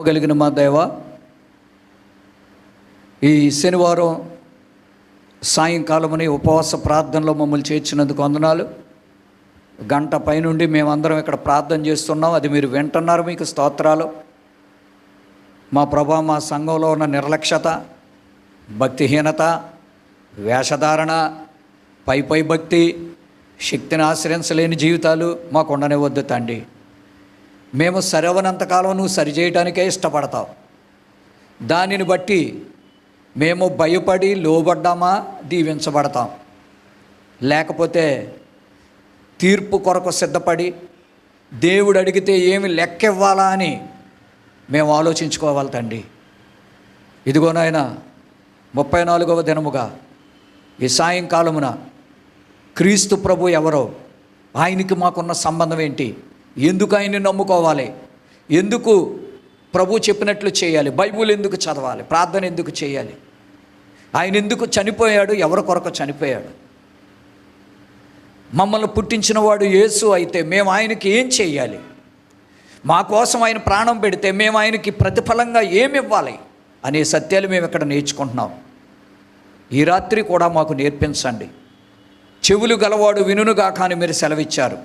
కలిగిన మా దేవ, ఈ శనివారం సాయంకాలమని ఉపవాస ప్రార్థనలో మమ్మల్ని చేర్చినందుకు వందనాలు. గంట పైనుండి మేమందరం ఇక్కడ ప్రార్థన చేస్తున్నాం, అది మీరు వింటున్నారు, మీకు స్తోత్రాలు. మా ప్రభా, మా సంఘంలో ఉన్న నిర్లక్ష్యత, భక్తిహీనత, వేషధారణ, పై భక్తి, శక్తిని ఆశ్రయించలేని జీవితాలు మాకు ఉండనివద్దు తండ్రి. మేము సరవనంతకాలం నువ్వు సరిచేయడానికే ఇష్టపడతావు. దానిని బట్టి మేము భయపడి లోబడ్డామా దీవించబడతాం, లేకపోతే తీర్పు కొరకు సిద్ధపడి దేవుడు అడిగితే ఏమి లెక్క ఇవ్వాలా అని మేము ఆలోచించుకోవాలి తండ్రి. ఇదిగో నాయన, 34వ దినముగా ఈ సాయంకాలమున క్రీస్తు ప్రభు ఎవరో, ఆయనకి మాకున్న సంబంధం ఏంటి, ఎందుకు ఆయన్ని నమ్ముకోవాలి, ఎందుకు ప్రభు చెప్పినట్లు చేయాలి, బైబిల్ ఎందుకు చదవాలి, ప్రార్థన ఎందుకు చేయాలి, ఆయన ఎందుకు చనిపోయాడు, ఎవరి కొరకు చనిపోయాడు, మమ్మల్ని పుట్టించిన వాడు యేసు అయితే మేము ఆయనకి ఏం చేయాలి, మా కోసం ఆయన ప్రాణం పెడితే మేము ఆయనకి ప్రతిఫలంగా ఏమి ఇవ్వాలి అనే సత్యాలు మేము ఇక్కడ నేర్చుకుంటున్నాం. ఈ రాత్రి కూడా మాకు నేర్పించండి. చెవులు గలవాడు వినునుగా కానీ మీరు సెలవిచ్చారు.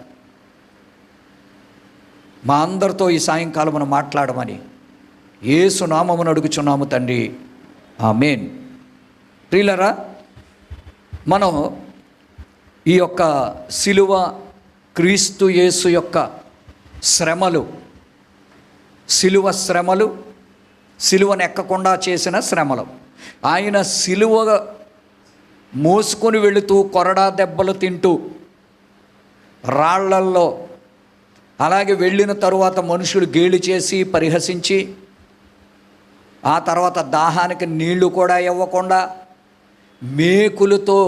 మా అందరితో ఈ సాయంకాలం మనం మాట్లాడమని యేసు నామమును అడుగుచున్నాము తండ్రి, ఆమేన్. ప్రియులరా, మనం ఈ యొక్క సిలువ, క్రీస్తు యేసు యొక్క శ్రమలు, సిలువ శ్రమలు, సిలువను ఎక్కకుండా చేసిన శ్రమలు, ఆయన సిలువ మోసుకొని వెళుతూ కొరడా దెబ్బలు తింటూ రాళ్లల్లో, అలాగే వెళ్ళిన తరువాత మనుషులు గేలి చేసి పరిహసించి, ఆ తర్వాత దాహానికి నీళ్లు కూడా ఇవ్వకుండా మేకులతో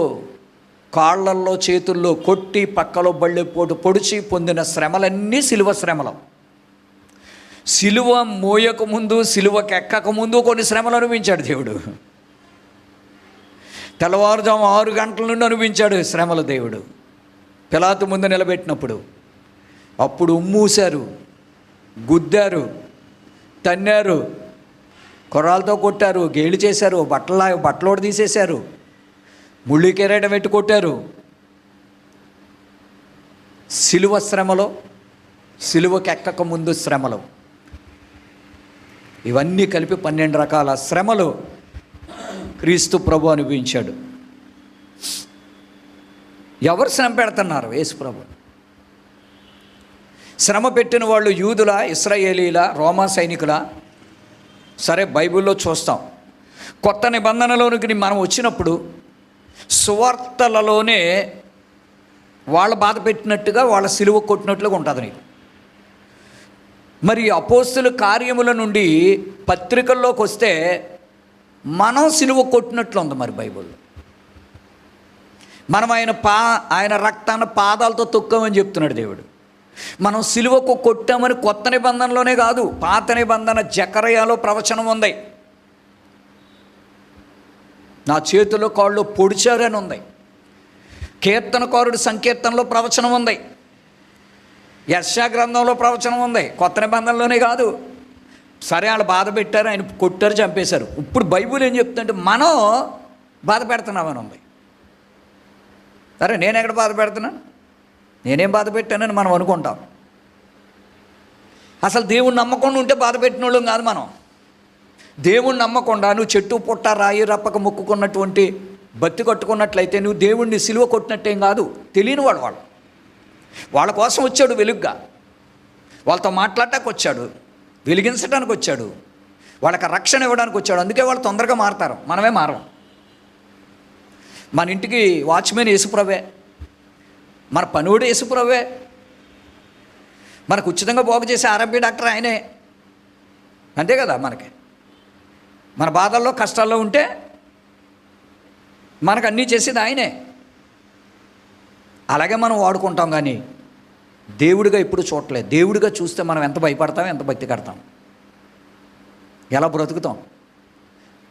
కాళ్ళల్లో చేతుల్లో కొట్టి పక్కలో బళ్ళెపోటు పొడిచి పొందిన శ్రమలన్నీ సిలువ శ్రమలు. సిలువ మోయకముందు, సిలువకి ఎక్కకముందు కొన్ని శ్రమలు అనుభవించాడు దేవుడు. తెల్లవారుజాము 6 గంటల నుండి అనుభవించాడు శ్రమలు దేవుడు. పిలాతు ముందు నిలబెట్టినప్పుడు అప్పుడు ఉమ్మూశారు, గుద్దారు, తన్నారు, కొర్రాలతో కొట్టారు, గేలి చేశారు, బట్టలోడు తీసేశారు, ముళ్ళి కెరేట పెట్టి కొట్టారు. సిలువ శ్రమలో, సిలువకి ఎక్కక ముందు శ్రమలు, ఇవన్నీ కలిపి 12 రకాల శ్రమలు క్రీస్తు ప్రభు అనుభవించాడు. ఎవరు శ్రమ పెడుతున్నారు? యేసు ప్రభు. శ్రమ పెట్టిన వాళ్ళు యూదుల, ఇశ్రాయేలీల, రోమా సైనికుల? సరే, బైబిల్లో చూస్తాం. కొత్త నిబంధనలోనికి మనం వచ్చినప్పుడు సువార్తలలోనే వాళ్ళ బాధ పెట్టినట్టుగా, వాళ్ళ సిలువ కొట్టినట్లుగా ఉంటుంది నీకు. మరి అపోస్తుల కార్యముల నుండి పత్రికల్లోకి వస్తే మనం సిలువ కొట్టినట్లు ఉంది మరి బైబిల్లో. మనం ఆయన రక్తాన్ని పాదాలతో తొక్కామని చెప్తున్నాడు దేవుడు. మనం సిలువకు కొట్టామని కొత్త నిబంధనలోనే కాదు, పాత నిబంధన జకర్యాలో ప్రవచనం ఉంది. నా చేతుల్లో కాళ్ళు పొడిచారని ఉంది. కీర్తనకారుడి సంకీర్తనలో ప్రవచనం ఉంది. యెషయా గ్రంథంలో ప్రవచనం ఉంది. కొత్త నిబంధనలోనే కాదు. సరే, వాళ్ళు బాధ పెట్టారు, ఆయన కొట్టారు, చంపేశారు. ఇప్పుడు బైబిల్ ఏం చెప్తుందంటే మనం బాధ పెడుతున్నామని ఉంది. సరే, నేను ఎక్కడ బాధ పెడుతున్నాను, నేనేం బాధ పెట్టానని మనం అనుకుంటాం. అసలు దేవుణ్ణి నమ్మకుండా ఉంటే బాధ పెట్టిన వాళ్ళం కాదు మనం. దేవుణ్ణి నమ్మకుండా నువ్వు చెట్టు పుట్ట రాయి రప్పక మొక్కుకున్నటువంటి బత్తి కట్టుకున్నట్లయితే నువ్వు దేవుణ్ణి సిలువ కొట్టినట్టేం కాదు. తెలియని వాళ్ళు వాళ్ళ కోసం వచ్చాడు వెలుగ్గా, వాళ్ళతో మాట్లాడటానికి వచ్చాడు, వెలిగించడానికి వచ్చాడు, వాళ్ళకి రక్షణ ఇవ్వడానికి వచ్చాడు. అందుకే వాళ్ళు తొందరగా మారతారు, మనమే మారం. మన ఇంటికి వాచ్మెన్ యేసుప్రభే, మన పనుడు యేసుప్రభే, మనకు ఉచితంగా బాగు చేసే ఆర్ఎంపీ డాక్టర్ ఆయనే. అంతే కదా, మనకి మన బాధల్లో కష్టాల్లో ఉంటే మనకు అన్నీ చేసేది ఆయనే. అలాగే మనం వాడుకుంటాం, కానీ దేవుడిగా ఎప్పుడు చూడలేదు. దేవుడిగా చూస్తే మనం ఎంత భయపడతాం, ఎంత భక్తి కడతాం, ఎలా బ్రతుకుతాం.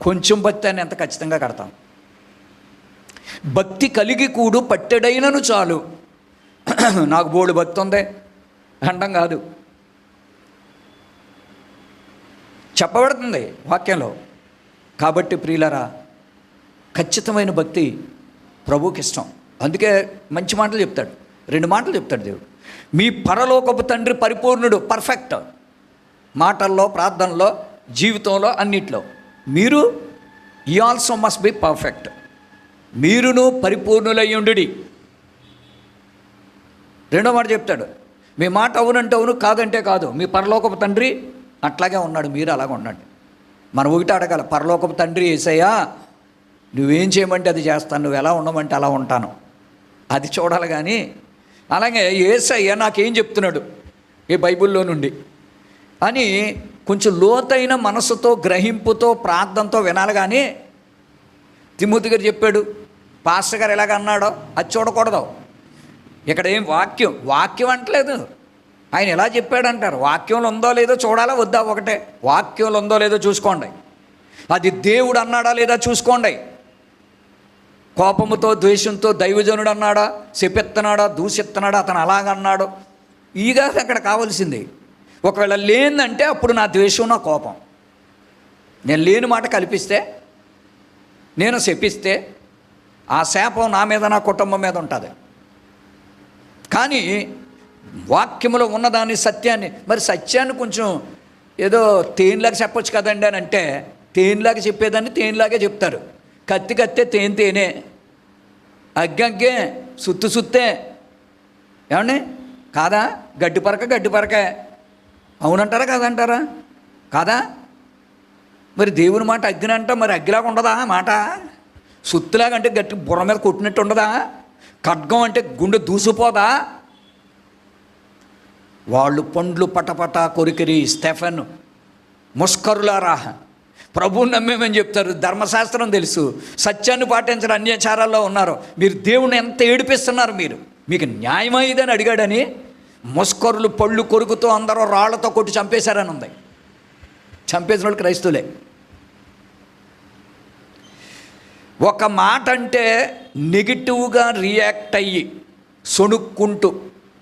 కొంచెం భక్తి అని ఎంత ఖచ్చితంగా కడతాం. భక్తి కలిగి కూడు పట్టెడైనను చాలు. నాకు బోడు భక్తి ఉంది అండం కాదు. చెప్పబడుతుంది వాక్యంలో. కాబట్టి ప్రియులారా, ఖచ్చితమైన భక్తి ప్రభువుకి ఇష్టం. అందుకే మంచి మాటలు చెప్తాడు, 2 మాటలు చెప్తాడు దేవుడు. మీ పరలోకపు తండ్రి పరిపూర్ణుడు, పర్ఫెక్ట్, మాటల్లో, ప్రార్థనలో, జీవితంలో, అన్నిట్లో. మీరు ఈ ఆల్సో మస్ట్ బి పర్ఫెక్ట్, మీరును పరిపూర్ణులయ్యుండుడి. 2వ మాట చెప్తాడు, మీ మాట అవునంటే అవును, కాదంటే కాదు. మీ పరలోకపు తండ్రి అట్లాగే ఉన్నాడు, మీరు అలాగే ఉండండి. మనం ఒకటి అడగాల, పరలోకపు తండ్రి యేసయ్యా నువ్వేం చేయమంటే అది చేస్తాను, నువ్వు ఎలా ఉండమంటే అలా ఉంటాను, అది చూడాలి. కానీ అలాగే యేసయ్య నాకేం చెప్తున్నాడు ఈ బైబిల్లో నుండి అని కొంచెం లోతైన మనసుతో, గ్రహింపుతో, ప్రార్థనతో వినాలి. కానీ తిమోతి గారు చెప్పాడు, పాస్టర్ గారు ఎలాగ అన్నాడో అది చూడకూడదు. ఇక్కడ ఏం వాక్యం అంటలేదు, ఆయన ఎలా చెప్పాడంటారు. వాక్యంలో ఉందో లేదో చూడాలా వద్దా, ఒకటే. వాక్యంలో ఉందో లేదో చూసుకోండి, అది దేవుడు అన్నాడా లేదా చూసుకోండి. కోపముతో, ద్వేషంతో దైవజనుడు అన్నాడా, శపిస్తున్నాడా, దూషిస్తున్నాడా, అతను అలాగన్నాడు, ఈగా అక్కడ కావాల్సింది. ఒకవేళ లేదంటే అప్పుడు నా ద్వేషం, నా కోపం. నేను లేని మాట కల్పిస్తే, నేను శపిస్తే ఆ శాపం నా మీద, నా కుటుంబం మీద ఉంటుంది. కానీ వాక్యములో ఉన్నదాన్ని, సత్యాన్ని, మరి సత్యాన్ని కొంచెం ఏదో తేనెలాగా చెప్పొచ్చు కదండి అని అంటే, తేనెలాగా చెప్పేదాన్ని తేనెలాగే చెప్తారు. కత్తి కత్తే, తేనె తేనే, అగ్గంగే, సుత్తు సుత్తే. ఏమండి కాదా? గడ్డి పరకే. అవునంటారా కాదంటారా? కాదా? మరి దేవుని మాట అగ్ని అంట, మరి అగ్గిలాగా ఉండదా మాట? సుత్తులాగా అంటే గట్టి బుర్ర మీద కొట్టినట్టు ఉండదా? ఖడ్గం అంటే గుండె దూసిపోదా? వాళ్ళు పండ్లు పటపట కొరికిరి, స్టెఫెన్, ముష్కరులారా ప్రభువుని నమ్మేమని చెప్తారు, ధర్మశాస్త్రం తెలుసు, సత్యాన్ని పాటించడం అన్యాచారాల్లో ఉన్నారు, మీరు దేవుని ఎంత ఏడిపిస్తున్నారు, మీకు న్యాయమా ఇదని అడిగాడని ముష్కరులు పళ్ళు కొరుకుతూ అందరూ రాళ్లతో కొట్టి చంపేశారని ఉంది. చంపేసిన వాళ్ళు క్రైస్తవులే. ఒక మాట అంటే నెగిటివ్గా రియాక్ట్ అయ్యి, సొణుక్కుంటూ,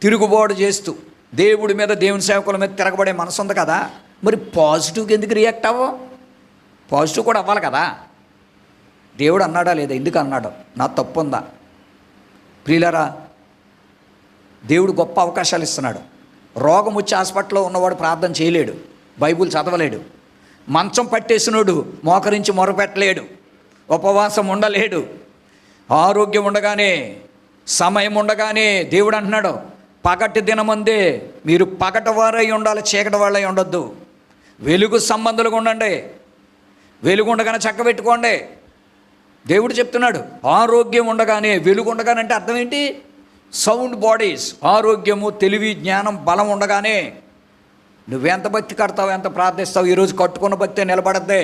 తిరుగుబాటు చేస్తూ, దేవుడి మీద, దేవుని సేవకుల మీద తిరగబడే మనసు ఉంది కదా. మరి పాజిటివ్గా ఎందుకు రియాక్ట్ అవ్వవు? పాజిటివ్ కూడా అవ్వాలి కదా. దేవుడు అన్నాడా లేదా, ఎందుకు అన్నాడు, నా తప్పు ఉందా? ప్రియులారా, దేవుడు గొప్ప అవకాశాలు ఇస్తున్నాడు. రోగం వచ్చి హాస్పిటల్లో ఉన్నవాడు ప్రార్థన చేయలేడు, బైబుల్ చదవలేడు. మంచం పట్టేసినోడు మోకరించి మొరపెట్టలేడు, ఉపవాసం ఉండలేడు. ఆరోగ్యం ఉండగానే, సమయం ఉండగానే దేవుడు అంటున్నాడు, పగటి దినమందే మీరు పగటి వారై ఉండాలి, చీకటి వాళ్ళై ఉండొద్దు. వెలుగు సంబంధులుగా ఉండండి, వెలుగు ఉండగానే చక్కబెట్టుకోండి. దేవుడు చెప్తున్నాడు, ఆరోగ్యం ఉండగానే, వెలుగు ఉండగానే అంటే అర్థం ఏంటి? సౌండ్ బాడీస్, ఆరోగ్యము, తెలివి, జ్ఞానం, బలం ఉండగానే నువ్వెంత భక్తి కడతావు, ఎంత ప్రార్థిస్తావు. ఈరోజు కట్టుకున్న భక్తే నిలబడద్దే.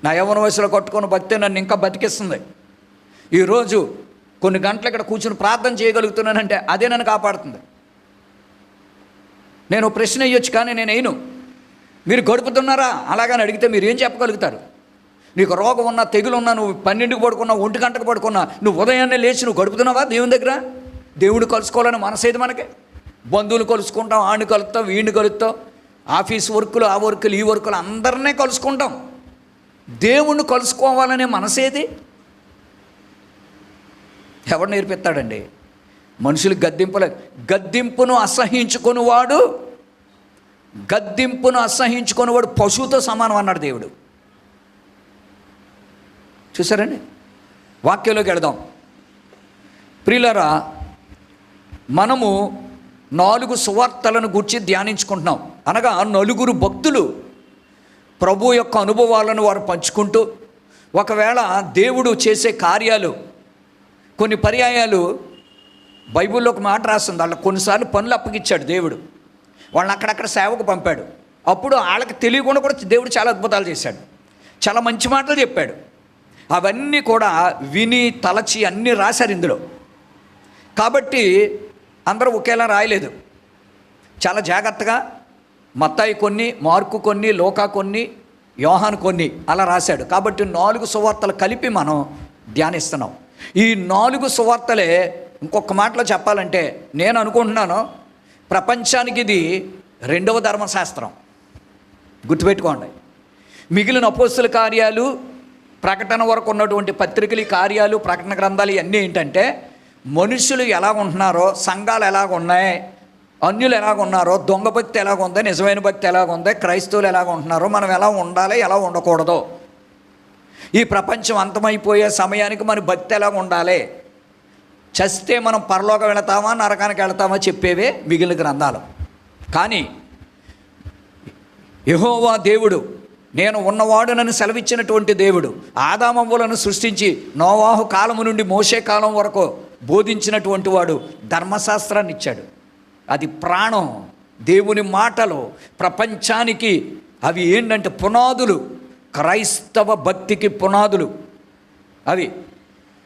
నా యవ్వన వయసులో కట్టుకున్న భక్తే నన్ను ఇంకా బతికిస్తుంది. ఈరోజు కొన్ని గంటలు ఇక్కడ కూర్చుని ప్రార్థన చేయగలుగుతున్నానంటే అదే నన్ను కాపాడుతుంది. నేను ప్రశ్న వేయొచ్చు కానీ నేను వేయను. మీరు గడుపుతున్నారా అలాగని అడిగితే మీరు ఏం చెప్పగలుగుతారు? నీకు రోగం ఉన్నా, తెగులు ఉన్నా, నువ్వు 12కి పడుకున్నా, 1 గంటకు పడుకున్నా, నువ్వు ఉదయాన్నే లేచి నువ్వు గడుపుతున్నావా దేవుని దగ్గర? దేవుడు కలుసుకోవాలని మనసేది మనకి. బంధువులు కలుసుకుంటాం, ఆడిని కలుపుతాం, వీడిని కలుపుతాం, ఆఫీస్ వర్కులు, ఆ వర్కులు, ఈ వర్కులు, అందరినీ కలుసుకుంటాం. దేవుణ్ణి కలుసుకోవాలనే మనసేది ఎవడు నేర్పిస్తాడండి? మనుషులు గద్దింపును అసహించుకునేవాడు పశువుతో సమానం అన్నాడు దేవుడు. చూసారండి? వాక్యంలోకి వెళదాం. ప్రియులారా, మనము 4 సువార్తలను గూర్చి ధ్యానించుకుంటున్నాం. అనగా 4 భక్తులు ప్రభు యొక్క అనుభవాలను వారు పంచుకుంటూ, ఒకవేళ దేవుడు చేసే కార్యాలు, కొన్ని పర్యాయాలు బైబిల్లో ఒక మాట రాస్తుంది, వాళ్ళకి కొన్నిసార్లు పనులు అప్పగిచ్చాడు దేవుడు, వాళ్ళని అక్కడక్కడ సేవకు పంపాడు. అప్పుడు వాళ్ళకి తెలియకుండా కూడా దేవుడు చాలా అద్భుతాలు చేశాడు, చాలా మంచి మాటలు చెప్పాడు. అవన్నీ కూడా విని తలచి అన్నీ రాశారు ఇందులో. కాబట్టి అందరూ ఒకేలా రాయలేదు, చాలా జాగ్రత్తగా మత్తాయి కొన్ని, మార్కు కొన్ని, లూకా కొన్ని, యోహాను కొన్ని అలా రాశాడు. కాబట్టి 4 సువార్తలు కలిపి మనం ధ్యానిస్తున్నాం. ఈ 4 సువార్తలే ఇంకొక మాటలో చెప్పాలంటే నేను అనుకుంటున్నాను ప్రపంచానికి ఇది 2వ ధర్మశాస్త్రం. గుర్తుపెట్టుకోండి. మిగిలిన అపోస్తుల కార్యాలు, ప్రకటన వరకు ఉన్నటువంటి పత్రికలు, కార్యాలు, ప్రకటన గ్రంథాలు ఇవన్నీ ఏంటంటే మనుషులు ఎలా ఉంటున్నారో, సంఘాలు ఎలాగ ఉన్నాయి, అన్యులు ఎలాగ ఉన్నారో, దొంగ భక్తి ఎలాగ ఉంది, నిజమైన భక్తి ఎలాగ ఉంది, క్రైస్తవులు ఎలాగ ఉంటున్నారో, మనం ఎలా ఉండాలి, ఎలా ఉండకూడదో, ఈ ప్రపంచం అంతమైపోయే సమయానికి మన భక్తి ఎలాగ ఉండాలి, చస్తే మనం పరలోకం వెళతామా నరకానికి వెళతామా చెప్పేవే మిగిలిన గ్రంథాలు. కానీ యెహోవా దేవుడు, నేను ఉన్నవాడునని సెలవిచ్చినటువంటి దేవుడు, ఆదామవ్వలను సృష్టించి నోవాహు కాలము నుండి మోషే కాలం వరకు బోధించినటువంటి వాడు ధర్మశాస్త్రాన్ని ఇచ్చాడు. అది ప్రాణం. దేవుని మాటలు ప్రపంచానికి అవి ఏంటంటే పునాదులు, క్రైస్తవ భక్తికి పునాదులు అవి,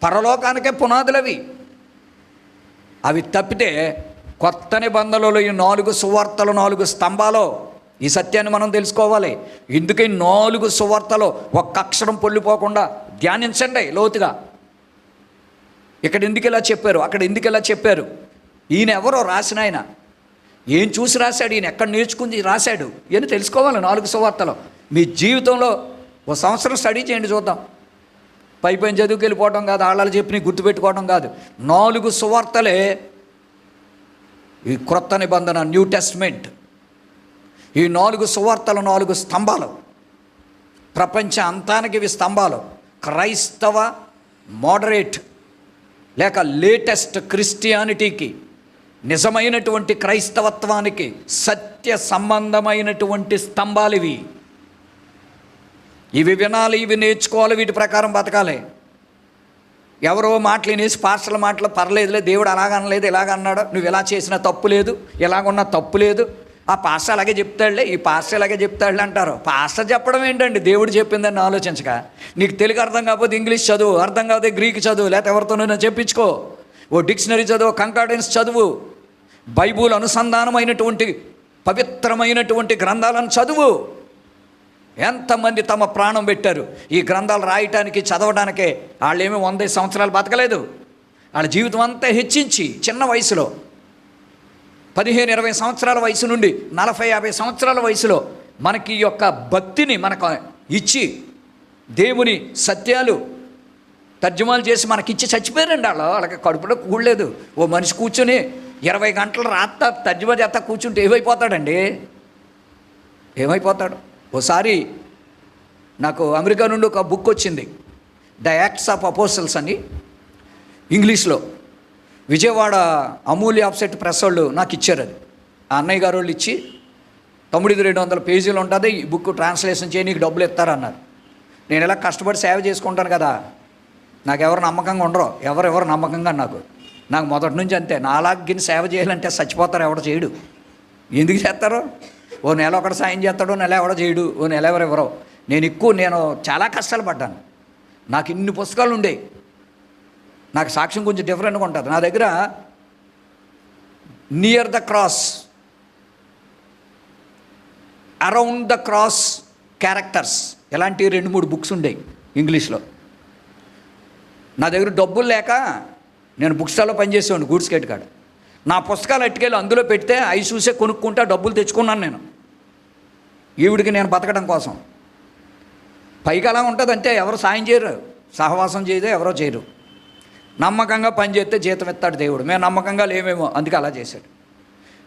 పరలోకానికే పునాదులు అవి. అవి తప్పితే కొత్త నిబంధనలలో ఈ 4 సువార్తలు, 4 స్తంభాలు, ఈ సత్యాన్ని మనం తెలుసుకోవాలి. ఇందుకే 4 సువార్తలు ఒక్క అక్షరం పొల్లిపోకుండా ధ్యానించండి లోతుగా. ఇక్కడ ఎందుకు ఇలా చెప్పారు, అక్కడ ఎందుకు ఇలా చెప్పారు, ఈయన ఎవరో రాసిన ఆయన ఏం చూసి రాశాడు, ఈయన ఎక్కడ నేర్చుకుని రాశాడు అని తెలుసుకోవాలి. 4 సువార్తలు మీ జీవితంలో 1 సంవత్సరం స్టడీ చేయండి, చూద్దాం. పైపైన చదువుకి వెళ్ళిపోవడం కాదు, ఆళ్ళని చెప్పి గుర్తుపెట్టుకోవడం కాదు. 4 సువార్తలే ఈ క్రొత్త నిబంధన, న్యూ టెస్ట్మెంట్. ఈ 4 సువార్తలు 4 స్తంభాలు, ప్రపంచ అంతానికి ఇవి స్తంభాలు. క్రైస్తవ మోడరేట్ లేక లేటెస్ట్ క్రిస్టియానిటీకి, నిజమైనటువంటి క్రైస్తవత్వానికి సత్య సంబంధమైనటువంటి స్తంభాలు ఇవి. ఇవి వినాలి, ఇవి నేర్చుకోవాలి, వీటి ప్రకారం బతకాలి. ఎవరో మాటలు వినేసి పాస్టర్ల మాటలు పర్లేదులే, దేవుడు అలాగనలేదు, ఇలాగన్నాడు, నువ్వు ఇలా చేసినా తప్పు లేదు, ఇలాగున్నా తప్పు లేదు, ఆ పాస్టర్ అలాగే చెప్తాడులే, ఈ పాస్టర్ అలాగే చెప్తాడులే అంటారు. పాస్టర్ చెప్పడం ఏంటండి, దేవుడు చెప్పిందని ఆలోచించక. నీకు తెలుగు అర్థం కాకపోతే ఇంగ్లీష్ చదువు, అర్థం కాకపోతే గ్రీక్ చదువు, లేకపోతే ఎవరితోనైనా చెప్పించుకో, ఓ డిక్షనరీ చదువు, కంకార్డెన్స్ చదువు, బైబుల్ అనుసంధానమైనటువంటి పవిత్రమైనటువంటి గ్రంథాలను చదువు. ఎంతమంది తమ ప్రాణం పెట్టారు ఈ గ్రంథాలు రాయటానికి, చదవడానికే. వాళ్ళేమీ 100 సంవత్సరాలు బతకలేదు. వాళ్ళ జీవితం అంతా హెచ్చించి చిన్న వయసులో 15-20 సంవత్సరాల వయసు నుండి 40-50 సంవత్సరాల వయసులో మనకి ఈ యొక్క భక్తిని మనకు ఇచ్చి, దేవుని సత్యాలు తర్జుమాలు చేసి మనకిచ్చి చచ్చిపోయారండి. వాళ్ళకి కడుపులో కూడలేదు. ఓ మనిషి కూర్చొని 20 గంటలు రాత్త తర్జుమా చేస్తా కూర్చుంటే ఏమైపోతాడండి, ఏమైపోతాడు. ఓసారి నాకు అమెరికా నుండి ఒక బుక్ వచ్చింది, ద యాక్ట్స్ ఆఫ్ అపోస్టల్స్ అని, ఇంగ్లీష్లో. విజయవాడ అమూల్య ఆఫ్సెట్ ప్రెస్ వాళ్ళు నాకు ఇచ్చారు. అది ఆ అన్నయ్య గారు వాళ్ళు ఇచ్చి, తమ్ముడు 200 పేజీలు ఉంటుంది, ఈ బుక్ ట్రాన్స్లేషన్ చేయి, నీకు డబ్బులు ఇస్తారన్నారు. నేను ఇలా కష్టపడి సేవ చేసుకుంటాను కదా, నాకు ఎవరు నమ్మకంగా ఉండరు, ఎవరెవరు నమ్మకంగా నాకు మొదటి నుంచి అంతే. నాలాగిన సేవ చేయాలంటే చచ్చిపోతారు, ఎవడో చేయడు. ఎందుకు చేస్తారు? ఓ నెల ఒకటి సాయం చేస్తాడు, నెల ఎవడో చేయడు, ఓ నెల ఎవరెవరో. నేను చాలా కష్టాలు పడ్డాను. నాకు ఇన్ని పుస్తకాలు ఉండేవి. నాకు సాక్ష్యం కొంచెం డిఫరెంట్గా ఉంటుంది. నా దగ్గర near the cross, around the cross characters, ఇలాంటి 2-3 బుక్స్ ఉండేవి ఇంగ్లీష్లో. నా దగ్గర డబ్బులు లేక నేను బుక్ స్టాల్లో పనిచేసేవాడిని, గూడ్స్ గేట్ కాడ. నా పుస్తకాలు అట్టుకెళ్ళి అందులో పెడితే అవి చూసే కొనుక్కుంటా డబ్బులు తెచ్చుకున్నాను నేను, ఈవిడికి నేను బతకడం కోసం. పైకి అలా ఉంటుంది అంటే ఎవరు సాయం చేయరు, సహవాసం చేయదు, ఎవరో చేయరు. నమ్మకంగా పనిచేస్తే జీతం ఇస్తాడు దేవుడు. మేము నమ్మకంగా లేమేమో, అందుకే అలా చేశాడు.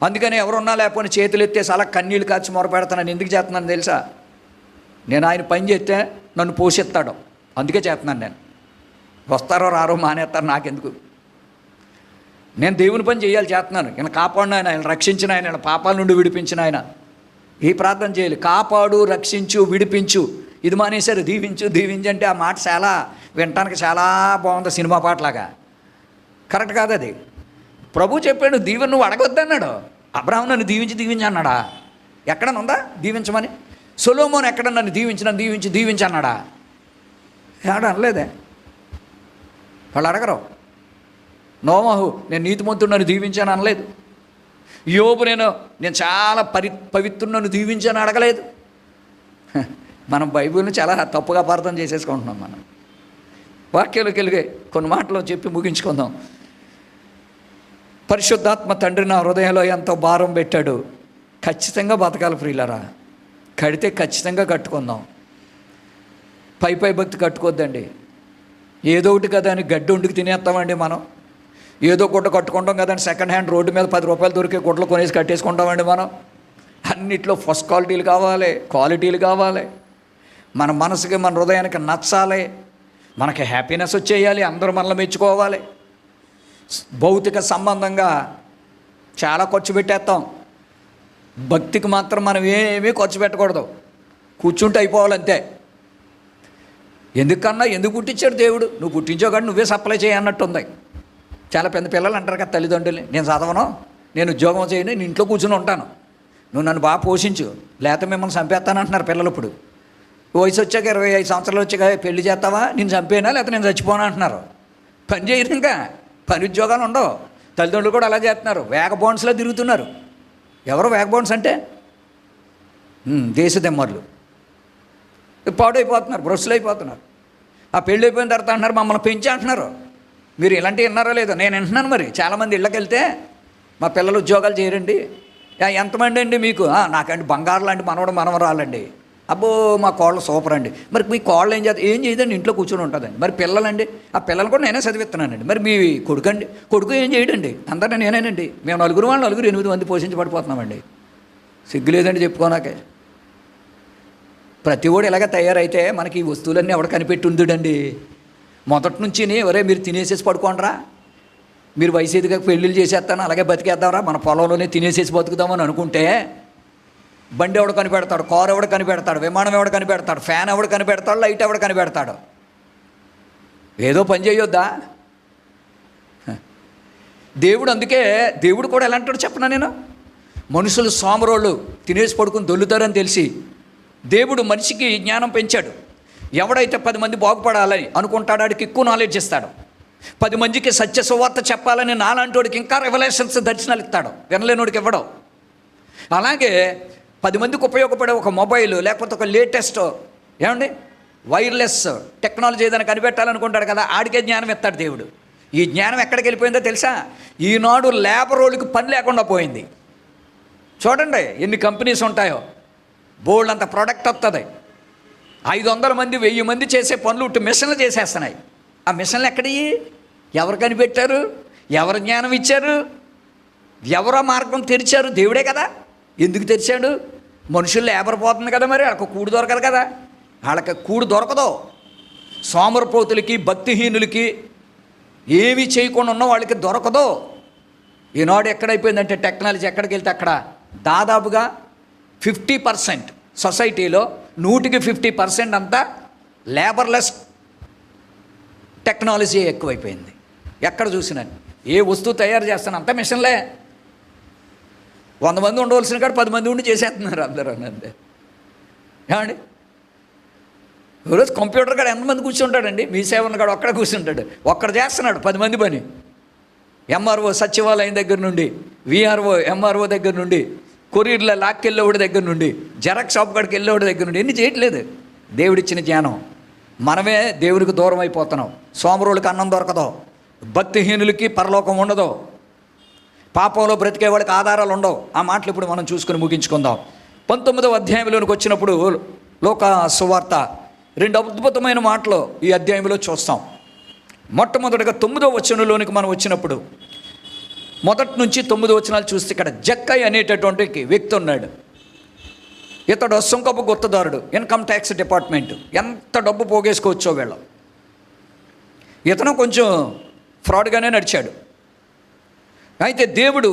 అందుకని ఎవరున్నా లేకపోతే చేతులు ఎత్తేసి అలా కన్నీళ్ళు కాచి మొరపెడతాను. ఎందుకు చేస్తున్నాను తెలుసా? నేను ఆయన పని చేస్తే నన్ను పోషిస్తాడు, అందుకే చేస్తున్నాను. నేను వస్తారో రారో మానేస్తారో నాకెందుకు, నేను దేవుని పని చేయాలి, చేస్తున్నాను. ఈయన కాపాడిన ఆయన, ఆయన రక్షించిన ఆయన, ఆయన పాపాల నుండి విడిపించిన ఆయన. ఈ ప్రార్థన చేయాలి, కాపాడు, రక్షించు, విడిపించు. ఇది మానేశారు, దీవించు దీవించు అంటే ఆ మాట చాలా వినటానికి చాలా బాగుంది, సినిమా పాటలాగా. కరెక్ట్ కాదు అది. ప్రభు చెప్పాడు దీవెన నువ్వు అడగొద్దన్నాడు. అబ్రాహాము నన్ను దీవించి అన్నాడా? ఎక్కడన్నా ఉందా దీవించమని? సొలొమోను ఎక్కడ నన్ను దీవించి అన్నాడా? ఏడా అనలేదే. వాళ్ళు అడగరు. నోవాహు నేను నీతిమంతుడు నన్ను దీవించాను అనలేదు. యోబు నేను చాలా పవిత్రుడు నన్ను దీవించాను అడగలేదు. మనం బైబిల్ని చాలా తప్పుగా అపార్థం చేసేసుకుంటున్నాం. మనం వాక్యాలకు వెళ్ళి కొన్ని మాటలు చెప్పి ముగించుకుందాం. పరిశుద్ధాత్మ తండ్రి నా హృదయంలో ఎంతో భారం పెట్టాడు. ఖచ్చితంగా బతకాలి ప్రియులరా. కడితే ఖచ్చితంగా కట్టుకుందాం. పై భక్తి కట్టుకోద్దండి. ఏదో ఒకటి కదా అని గడ్డి వండుకు తినేస్తామండి మనం. ఏదో గుడ్డ కట్టుకుంటాం కదండి, సెకండ్ హ్యాండ్ రోడ్డు మీద 10 రూపాయలు దొరికే గుడ్డలు కొనేసి కట్టేసుకుంటామండి మనం. అన్నిట్లో ఫస్ట్ క్వాలిటీలు కావాలి. మన మనసుకి మన హృదయానికి నచ్చాలి, మనకి హ్యాపీనెస్ వచ్చేయాలి, అందరూ మనల్ని మెచ్చుకోవాలి. భౌతిక సంబంధంగా చాలా ఖర్చు పెట్టేస్తాం. భక్తికి మాత్రం మనం ఏమీ ఖర్చు పెట్టకూడదు, కూర్చుంటే అయిపోవాలంతే. ఎందుకు పుట్టించాడు దేవుడు? నువ్వు పుట్టించావు కానీ నువ్వే సప్లై చేయన్నట్టుంది. చాలా పెద్ద పిల్లలు అంటారు కదా తల్లిదండ్రులు, నేను చదవను, నేను ఉద్యోగం చేయను, నేను ఇంట్లో కూర్చుని ఉంటాను, నువ్వు నన్ను బాగా పోషించు, లేకపోతే మిమ్మల్ని చంపేస్తానంటున్నారు పిల్లలు. ఇప్పుడు వయసు వచ్చాక 25 సంవత్సరాలు వచ్చాక పెళ్లి చేస్తావా, నేను చంపేనా లేకపోతే నేను చచ్చిపోనా అంటున్నారు. పని చేయరు, ఇంకా పని ఉద్యోగాలు ఉండవు. తల్లిదండ్రులు కూడా అలా చేస్తున్నారు, వేగ బౌండ్స్లో తిరుగుతున్నారు. ఎవరు వేగ బౌండ్స్ అంటే? దేశదెమ్మర్లు. పాడైపోతున్నారు, బ్రష్లు అయిపోతున్నారు. ఆ పెళ్ళి అయిపోయిన తర్వాత అంటున్నారు మమ్మల్ని పెంచి అంటున్నారు. మీరు ఇలాంటివి విన్నారో లేదో? నేను వింటున్నాను. మరి చాలామంది ఇళ్ళకి వెళ్తే మా పిల్లలు ఉద్యోగాలు చేయరండి. ఎంతమంది అండి మీకు? నాకండి బంగారు లాంటి మనవరాలండి. అబ్బో మా కోళ్ళు సూపర్ అండి. మరి మీ కోళ్ళు ఏం చేయదండి, ఇంట్లో కూర్చొని ఉంటుందండి. మరి పిల్లలండి, ఆ పిల్లలు కూడా నేనే చదివిస్తున్నానండి. మరి మీ కొడుకు ఏం చేయడండి? అందరినీ నేనేనండి. మేము నలుగురు 8 మంది పోషించబడిపోతున్నామండి. సిగ్గు లేదండి చెప్పుకోనాకే. ప్రతి ఓడు ఇలాగ తయారైతే మనకి ఈ వస్తువులన్నీ ఎవడ కనిపెట్టి ఉందుడండి. మొదటి నుంచి ఎవరే మీరు తినేసేసి పడుకోండిరా, మీరు వయసు ఎదిగా పెళ్ళిళ్ళు చేసేస్తాను అలాగే బతికేద్దాంరా, మన పొలంలోనే తినేసేసి బతుకుదామని అనుకుంటే బండి ఎవడు కనిపెడతాడు, కారు ఎవడు కనిపెడతాడు, విమానం ఎవడు కనిపెడతాడు, ఫ్యాన్ ఎవడు కనిపెడతాడు, లైట్ ఎవడు కనిపెడతాడు? ఏదో పని చేయొద్దా? అందుకే దేవుడు కూడా ఎలా అంటాడు చెప్పనా నేను? మనుషులు సోమరోళ్ళు తినేసి పడుకుని దొల్లుతారని తెలిసి దేవుడు మనిషికి జ్ఞానం పెంచాడు. ఎవడైతే 10 మంది బాగుపడాలని అనుకుంటాడో వాడికి ఎక్కువ నాలెడ్జ్ ఇస్తాడు. 10 మందికి సత్య సువార్త చెప్పాలని నాలాంటి వాడికి ఇంకా రెవల్యూషన్స్ దర్శనాలు ఇస్తాడు, వినలేనోడికి ఇవ్వడం. అలాగే 10 మందికి ఉపయోగపడే ఒక మొబైల్ లేకపోతే ఒక లేటెస్ట్ వైర్లెస్ టెక్నాలజీ ఏదైనా కనిపెట్టాలనుకుంటాడు కదా, ఆడికే జ్ఞానం ఇస్తాడు దేవుడు. ఈ జ్ఞానం ఎక్కడికి వెళ్ళిపోయిందో తెలుసా? ఈనాడు లేబర్ రోడ్కి పని లేకుండా పోయింది. చూడండి ఎన్ని కంపెనీస్ ఉంటాయో, బోల్డ్ అంత ప్రోడక్ట్ వస్తుంది. 500 మంది 1000 మంది చేసే పనులు ఇటు మిషన్లు చేసేస్తున్నాయి. ఆ మిషన్లు ఎక్కడివి? ఎవరు కనిపెట్టారు? ఎవరు జ్ఞానం ఇచ్చారు? ఎవరో మార్గం తెరిచారు? దేవుడే కదా. ఎందుకు తెరిచాడు? మనుషులు లేబర్ పోతుంది కదా, మరి వాళ్ళకి కూడు దొరకదు కదా. వాళ్ళకి కూడు దొరకదు. సోమరపోతులకి భక్తిహీనులకి ఏమీ చేయకుండా ఉన్న వాళ్ళకి దొరకదు. ఈనాడు ఎక్కడైపోయిందంటే టెక్నాలజీ ఎక్కడికి వెళ్తే అక్కడ దాదాపుగా 50% సొసైటీలో 100కి 50% అంతా లేబర్లెస్ టెక్నాలజీ ఎక్కువైపోయింది. ఎక్కడ చూసినా ఏ వస్తువు తయారు చేస్తాను అంతా మిషన్లే. 100 మంది ఉండవలసిన కాడ 10 మంది ఉండి చేసేస్తున్నారు అందరూ. అంతే ఏమండి? ఈరోజు కంప్యూటర్ కాడ ఎంతమంది కూర్చుంటాడండి? మీ సేవన్న కాడ ఒక్కడ కూర్చుంటాడు, ఒక్కడ చేస్తున్నాడు 10 మంది పని. ఎంఆర్ఓ సచివాలయం దగ్గర నుండి, విఆర్ఓ ఎంఆర్ఓ దగ్గర నుండి, కొరియర్లో లాక్కెళ్ళేవాడి దగ్గర నుండి, జెరాక్స్ షాప్ కాడికి వెళ్ళేవాడి దగ్గర నుండి ఎన్ని చేయట్లేదు. దేవుడిచ్చిన జ్ఞానం మనమే దేవుడికి దూరం అయిపోతున్నాం. సోమరులకి అన్నం దొరకదు, భక్తిహీనులకి పరలోకం ఉండదు, పాపంలో బ్రతికేవాడికి ఆధారాలు ఉండవు. ఆ మాటలు ఇప్పుడు మనం చూసుకుని ముగించుకుందాం. 19వ అధ్యాయంలోనికి వచ్చినప్పుడు లోకా సువార్త 2 అద్భుతమైన మాటలు ఈ అధ్యాయంలో చూస్తాం. మొట్టమొదటిగా 9వ వచనంలోనికి మనం వచ్చినప్పుడు మొదటి నుంచి 9 వచనాలు చూస్తే ఇక్కడ జక్కయ్య అనేటటువంటి వ్యక్తి ఉన్నాడు. ఇతడు సుంకపు గుత్తదారుడు, ఇన్కమ్ ట్యాక్స్ డిపార్ట్మెంట్. ఎంత డబ్బు పోగేసుకోవచ్చో వీళ్ళం. ఇతను కొంచెం ఫ్రాడ్గానే నడిచాడు. అయితే దేవుడు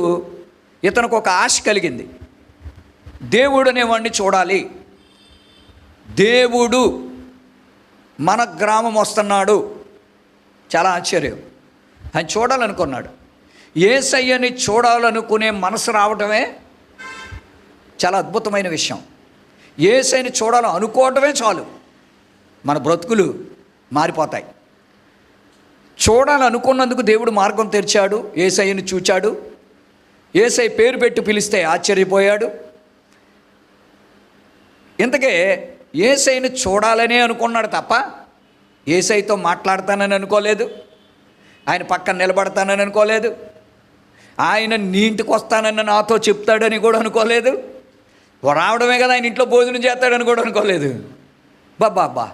ఇతనికి ఒక ఆశ కలిగింది. దేవుడు అనేవాడిని చూడాలి, దేవుడు మన గ్రామం వస్తున్నాడు. చాలా ఆశ్చర్యం. ఆయన చూడాలనుకున్నాడు. యేసయ్యని చూడాలనుకునే మనసు రావటమే చాలా అద్భుతమైన విషయం. యేసయ్యని చూడాలని అనుకోవటమే చాలు, మన బ్రతుకులు మారిపోతాయి. చూడాలనుకున్నందుకు దేవుడు మార్గం తెరిచాడు. యేసయ్యని చూచాడు. యేసయ్య పేరు పెట్టి పిలిస్తే ఆశ్చర్యపోయాడు. ఇంతకే యేసయ్యని చూడాలనే అనుకున్నాడు తప్ప యేసయ్యతో మాట్లాడతానని అనుకోలేదు, ఆయన పక్కన నిలబడతానని అనుకోలేదు, ఆయన నీ ఇంటికి వస్తానని నాతో చెప్తాడని కూడా అనుకోలేదు. రావడమే కదా ఆయన ఇంట్లో భోజనం చేస్తాడని కూడా అనుకోలేదు. బాబా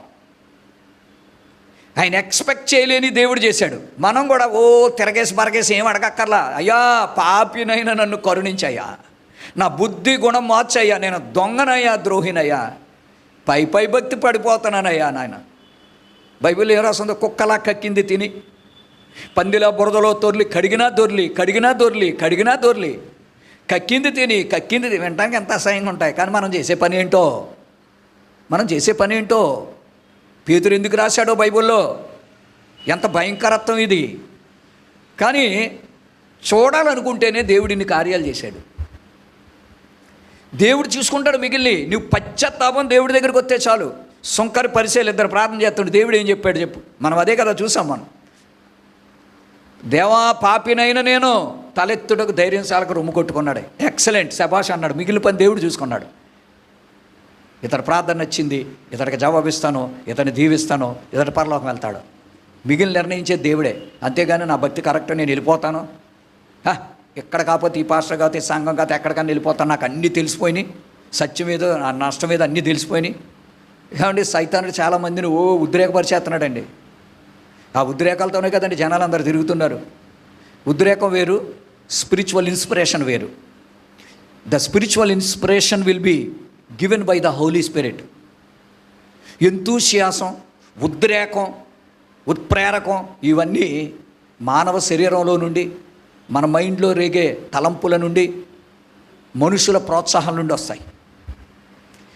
ఆయన ఎక్స్పెక్ట్ చేయలేని దేవుడు చేశాడు. మనం కూడా తిరగేసి బరగేసి ఏం అడగక్కర్లా. అయ్యా పాపినైనా నన్ను కరుణించయ్యా, నా బుద్ధి గుణం మార్చయ్యా, నేను దొంగనయ్యా, ద్రోహినయ్యా, పై భక్తి పడిపోతున్నానయ్యా నాయన. బైబిల్ ఏం రాస్తుందో, కుక్కలా కక్కింది తిని పందిలా బురదలో తొర్లి కడిగినా దొర్లి కక్కింది తిని వినడానికి ఎంత అసహ్యంగా ఉంటాయి. కానీ మనం చేసే పని ఏంటో పేతురు ఎందుకు రాశాడో బైబిల్లో, ఎంత భయంకరత్వం ఇది. కానీ చూడాలనుకుంటేనే దేవుడిని కార్యాలు చేశాడు. దేవుడు చూసుకుంటాడు మిగిలిని. నువ్వు పశ్చాత్తాపం దేవుడి దగ్గరికి వస్తే చాలు. సుంకరి పరిచయాలు ఇద్దరు ప్రార్థన చేస్తుంటే దేవుడు ఏం చెప్పాడు చెప్పు. మనం అదే కదా చూసాం. మనం దేవా పాపినైనా నేను తలెత్తుటకు ధైర్యం చాలకు రొమ్ము కొట్టుకున్నాడు. ఎక్సలెంట్, శభాష్ అన్నాడు. మిగిలిన పని దేవుడు చూసుకున్నాడు. ఇతడు ప్రార్థన నచ్చింది, ఇతడికి జవాబిస్తాను, ఇతన్ని దీవిస్తాను, ఇతడు పరలోకం వెళ్తాడు. మిగిలిన నిర్ణయించే దేవుడే. అంతేగాని నా భక్తి కరెక్ట్, నేను వెళ్ళిపోతాను, ఎక్కడ కాకపోతే ఈ పాస్టర్ కాకపోతే ఈ సంఘం కాకపోతే ఎక్కడికన్నా వెళ్ళిపోతాను, నాకు అన్నీ తెలిసిపోయినాయి, సత్యం ఏదో నష్టం ఏదో అన్నీ తెలిసిపోయినాయి. ఏమండి సైతానుడు చాలామందిని ఉద్రేకపరిచేస్తున్నాడండి. ఆ ఉద్రేకాలతోనే కదండి జనాలు అందరూ తిరుగుతున్నారు. ఉద్రేకం వేరు, స్పిరిచువల్ ఇన్స్పిరేషన్ వేరు. The spiritual inspiration will be given by the holy spirit. Enthusiasm, ఉద్రేకం, ఉత్ప్రేరకం ఇవన్నీ మానవ శరీరంలో నుండి, మన మైండ్లో రేగే తలంపుల నుండి, మనుషుల ప్రోత్సాహం నుండి వస్తాయి.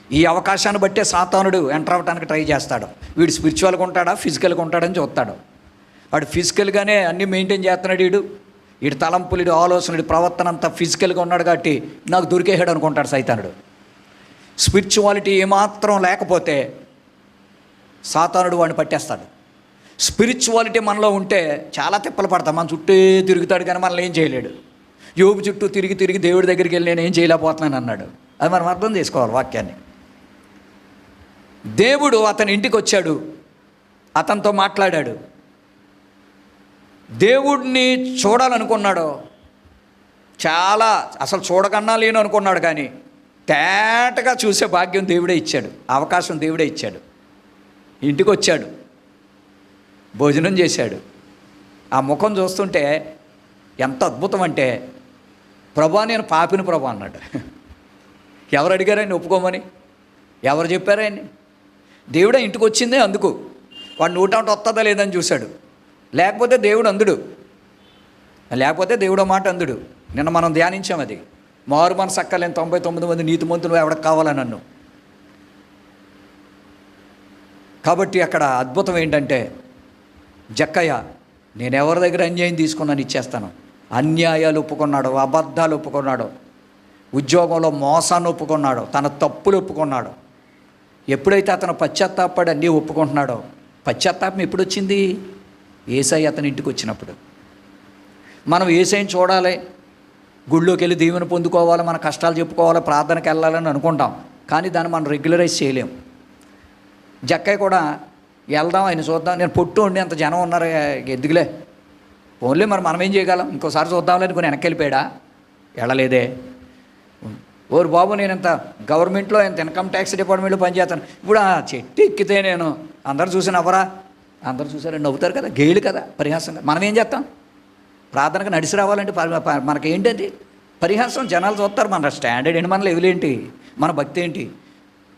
ఈ అవకాశాన్ని బట్టే సాతానుడు ఎంటర్ అవ్వడానికి ట్రై చేస్తాడు. వీడు స్పిరిచువల్గా ఉంటాడా ఫిజికల్గా ఉంటాడని చూస్తాడు. వాడు ఫిజికల్గానే అన్నీ మెయింటైన్ చేస్తున్నాడు. వీడు తలంపులు, వీడు ఆలోచన, వీడి ప్రవర్తన అంతా ఫిజికల్గా ఉన్నాడు కాబట్టి నాకు దొరికేసాడు అనుకుంటాడు సైతానుడు. స్పిరిచువాలిటీ ఏమాత్రం లేకపోతే సాతానుడు వాడిని పట్టేస్తాడు. స్పిరిచువాలిటీ మనలో ఉంటే చాలా తిప్పలు పడతాం. మన చుట్టే తిరుగుతాడు కానీ మనల్ని ఏం చేయలేడు. యోబు చుట్టూ తిరిగి దేవుడి దగ్గరికి వెళ్ళి నేను ఏం చేయలేకపోతున్నాను అన్నాడు. అది మనం అర్థం చేసుకోవాలి వాక్యాన్ని. దేవుడు అతని ఇంటికి వచ్చాడు, అతనితో మాట్లాడాడు. దేవుడిని చూడాలనుకున్నాడు, చాలా అసలు చూడకన్నా లేను అనుకున్నాడు. కానీ తేటగా చూసే భాగ్యం దేవుడే ఇచ్చాడు, అవకాశం దేవుడే ఇచ్చాడు. ఇంటికి వచ్చాడు, భోజనం చేశాడు. ఆ ముఖం చూస్తుంటే ఎంత అద్భుతం అంటే, ప్రభా నేను పాపిని ప్రభా అన్నాడు. ఎవరు అడిగారని ఒప్పుకోమని? ఎవరు చెప్పారని? దేవుడే ఇంటికి వచ్చిందే అందుకు. వాడు నూట వస్తుందా లేదని చూశాడు. లేకపోతే దేవుడు అందుడు, లేకపోతే దేవుడు మాట అందుడు. నిన్న మనం ధ్యానించాం అది. మారు మనసు అక్కలేని 99 మంది నీతిమంతులు ఎవరికి కావాలని నన్ను. కాబట్టి అక్కడ అద్భుతం ఏంటంటే, జక్కయ్య నేను ఎవరి దగ్గర అన్యాయం తీసుకున్నాను ఇచ్చేస్తాను. అన్యాయాలు ఒప్పుకున్నాడు, అబద్ధాలు ఒప్పుకున్నాడు, ఉద్యోగంలో మోసాన్ని ఒప్పుకున్నాడు, తన తప్పులు ఒప్పుకున్నాడు. ఎప్పుడైతే అతను పశ్చాత్తాపడి అన్నీ ఒప్పుకుంటున్నాడో, పశ్చాత్తాపం ఎప్పుడు వచ్చింది? యేసయ్య అతని ఇంటికి వచ్చినప్పుడు. మనం యేసయ్యని చూడాలి, గుళ్ళోకి వెళ్ళి దీవెన పొందుకోవాలి, మన కష్టాలు చెప్పుకోవాలి, ప్రార్థనకి వెళ్ళాలని అనుకుంటాం. కానీ దాన్ని మనం రెగ్యులరైజ్ చేయలేం. జక్కయ్య కూడా వెళ్దాం, ఆయన చూద్దాం, నేను పొట్టు ఉండి అంత జనం ఉన్నారు ఎద్దుగులే ఓన్లీ మరి మనం ఏం చేయగలం, ఇంకోసారి చూద్దాంలే అనుకుని వెనక్కి వెళ్ళిపోయాడా? వెళ్ళలేదే. ఓరు బాబు నేను ఇంత గవర్నమెంట్లో ఇంత ఇన్కమ్ ట్యాక్స్ డిపార్ట్మెంట్లో పనిచేస్తాను, ఇప్పుడు ఆ చెట్టు ఎక్కితే నేను అందరు చూసి నవ్వరా? అందరు చూసారని నవ్వుతారు కదా, గేలు కదా, పరిహాసంగా. మనం ఏం చేస్తాం? ప్రార్థనకు నడిచి రావాలంటే మనకేంటది పరిహాసం. జనాలు చూస్తారు మన స్టాండర్డ్ ఏంటి, మన లెవెల్ ఏంటి, మన భక్తి ఏంటి.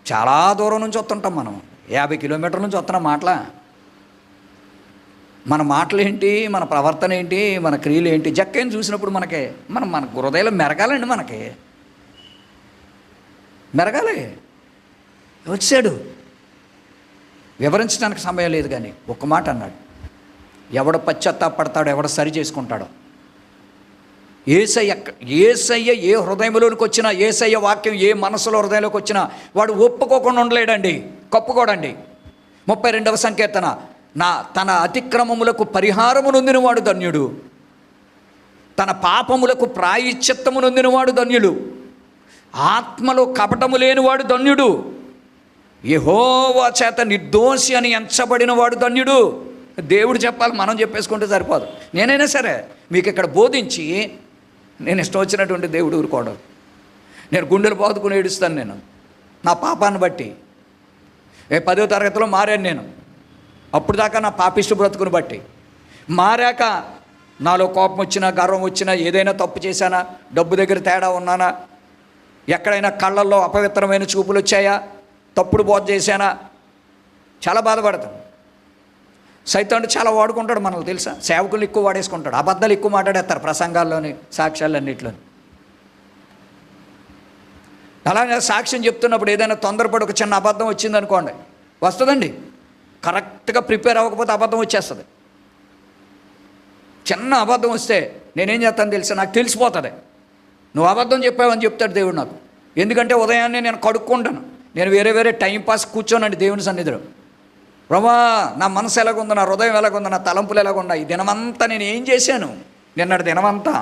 చాలా దూరం నుంచి వస్తుంటాం మనం, 50 కిలోమీటర్ల నుంచి వస్తున్నాం. మన మాటలేంటి, మన ప్రవర్తన ఏంటి, మన క్రియలు ఏంటి. జక్కని చూసినప్పుడు మన హృదయంలో మెరగాలండి, మనకి మెరగాలి. వచ్చాడు, వివరించడానికి సమయం లేదు కానీ ఒక్క మాట అన్నాడు. ఎవడ పశ్చాత్తాపడతాడో, ఎవడ సరి చేసుకుంటాడో. ఏసయ్య ఏ హృదయంలోనికి వచ్చినా, ఏసయ్య వాక్యం ఏ మనసులో హృదయంలోకి వచ్చినా వాడు ఒప్పుకోకుండా ఉండలేడండి, కప్పుకోడండి. 32వ సంకీర్తన, తన అతిక్రమములకు పరిహారము నొందినవాడు ధన్యుడు, తన పాపములకు ప్రాయశ్చిత్తము నొందినవాడు ధన్యుడు, ఆత్మలో కపటము లేనివాడు ధన్యుడు, యెహోవా చేత నిర్దోషి అని ఎంచబడినవాడు ధన్యుడు. దేవుడు చెప్పాలి, మనం చెప్పేసుకుంటే సరిపోదు. నేనైనా సరే మీకు ఇక్కడ బోధించి నేను ఇష్టం వచ్చినటువంటి దేవుడు ఊరుకోవడం. నేను గుండెలు బాదుకుని ఏడుస్తాను. నేను నా పాపాన్ని బట్టి 10వ తరగతిలో మారాను నేను. అప్పుడు దాకా నా పాపిష్టి బ్రతుకుని బట్టి. మారాక నాలో కోపం వచ్చినా, గర్వం వచ్చినా, ఏదైనా తప్పు చేశానా, డబ్బు దగ్గర తేడా ఉన్నానా, ఎక్కడైనా కళ్ళల్లో అపవిత్రమైన చూపులు వచ్చాయా, తప్పుడు బోధ చేశానా, చాలా బాధపడతాను. సైతానుడు చాలా వాడుకుంటాడు మనల్ని, తెలుసా? సేవకులు ఎక్కువ వాడేసుకుంటాడు. అబద్ధాలు ఎక్కువ మాట్లాడేస్తారు ప్రసంగాల్లోని, సాక్ష్యాలన్నింటిలోని. అలాగే సాక్ష్యం చెప్తున్నప్పుడు ఏదైనా తొందరపడి ఒక చిన్న అబద్ధం వచ్చిందనుకోండి, వస్తుందండి. కరెక్ట్గా ప్రిపేర్ అవ్వకపోతే అబద్ధం వచ్చేస్తుంది. చిన్న అబద్ధం వస్తే నేనేం చేస్తాను తెలుసా? నాకు తెలిసిపోతుంది. నువ్వు అబద్ధం చెప్పావని చెప్తాడు దేవుడు నాకు. ఎందుకంటే ఉదయాన్నే నేను కడుక్కుంటాను. నేను వేరే టైంపాస్ కూర్చోనండి దేవుని సన్నిధిలో. ప్రభా, నా మనసు ఎలాగుందో, నా హృదయం ఎలాగుందో, నా తలంపులు ఎలాగున్నా, ఈ దినమంతా నేను ఏం చేశాను నిన్నటి దినమంతా.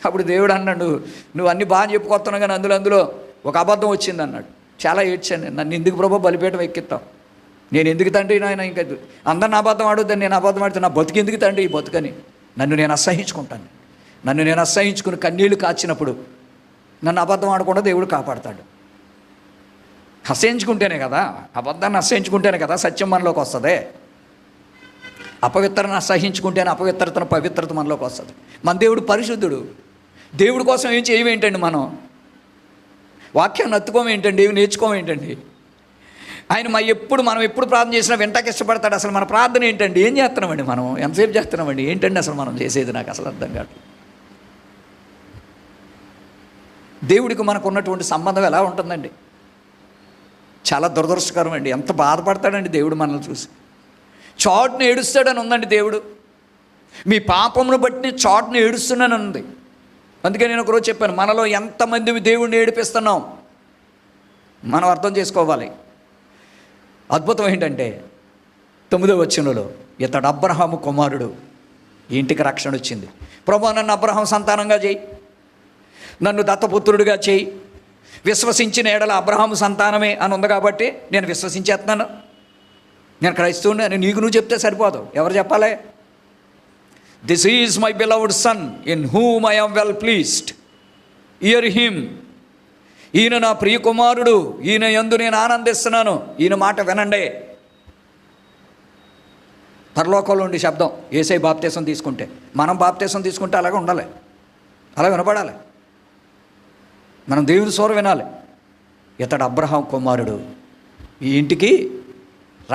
అప్పుడు దేవుడు అన్నాడు, నువ్వు అన్నీ బాగా చెప్పుకొస్తున్నావు కానీ అందులో ఒక అబద్ధం వచ్చింది అన్నాడు. చాలా ఏడ్చాను. నన్ను ఎందుకు ప్రభా బలిపీఠం ఎక్కిస్తావు? నేను ఎందుకు తండ్రి నాయన? ఇంకా అందరిని అబద్ధం ఆడొద్దని నేను అబద్ధం ఆడితే నా బతుకు ఎందుకు తండ్రి? ఈ బతుకని నన్ను నేను అసహించుకుంటాను. నన్ను నేను అసహించుకుని కన్నీళ్లు కాచినప్పుడు నన్ను అబద్ధం ఆడకుండా దేవుడు కాపాడతాడు. అసహించుకుంటేనే కదా, అబద్ధాన్ని అసహించుకుంటేనే కదా సత్యం మనలోకి వస్తుంది. అపవిత్రను అసహించుకుంటేనే అపవిత్రతను పవిత్రత మనలోకి వస్తుంది. మన దేవుడు పరిశుద్ధుడు. దేవుడి కోసం ఏం చేయమేంటండి? మనం వాక్యాన్ని అత్తుకోమేంటండి? ఏమి నేర్చుకోమేంటండి? ఆయన మనం ఎప్పుడు ప్రార్థన చేసినా వెంటకి ఇష్టపడతాడు. అసలు మన ప్రార్థన ఏంటండి? ఏం చేస్తున్నామండి మనం? ఎంతసేపు చేస్తున్నామండి? ఏంటండి అసలు మనం చేసేది? నాకు అసలు అర్థం కాదు. దేవుడికి మనకు ఉన్నటువంటి సంబంధం ఎలా ఉంటుందండి? చాలా దురదృష్టకరం అండి. ఎంత బాధపడతాడండి దేవుడు మనల్ని చూసి. చాటును ఏడుస్తాడని ఉందండి దేవుడు. మీ పాపమును బట్టి చాటును ఏడుస్తున్నానని ఉంది. అందుకే నేను ఒకరోజు చెప్పాను, మనలో ఎంతమంది దేవుడిని ఏడిపిస్తున్నాం మనం అర్థం చేసుకోవాలి. అద్భుతం ఏంటంటే 9వ వచనంలో, ఇతడు అబ్రహాము కుమారుడు, ఇంటికి రక్షణ వచ్చింది. ప్రభువా, నన్ను అబ్రహాం సంతానంగా చేయి, నన్ను దత్తపుత్రుడిగా చేయి, విశ్వసించిన ఎడల అబ్రహాము సంతానమే అని ఉంది కాబట్టి నేను విశ్వసించేస్తున్నాను. నేను క్రైస్తవుని అని నీకు నువ్వు చెప్తే సరిపోదు. ఎవరు చెప్పాలి? This is my beloved son in whom I am well pleased, hear him. ఈయన నా ప్రియ కుమారుడు, ఈయన యందు నేను ఆనందిస్తున్నాను, ఈయన మాట వినండి. పరలోకంలో ఉండి శబ్దం యేసయ్య బాప్తీసం తీసుకుంటే, మనం బాప్తీసం తీసుకుంటే అలాగే ఉండాలి, అలా వినపడాలి. మనం దేవుని స్వరం వినాలి. ఇతడు అబ్రహాం కుమారుడు, ఈ ఇంటికి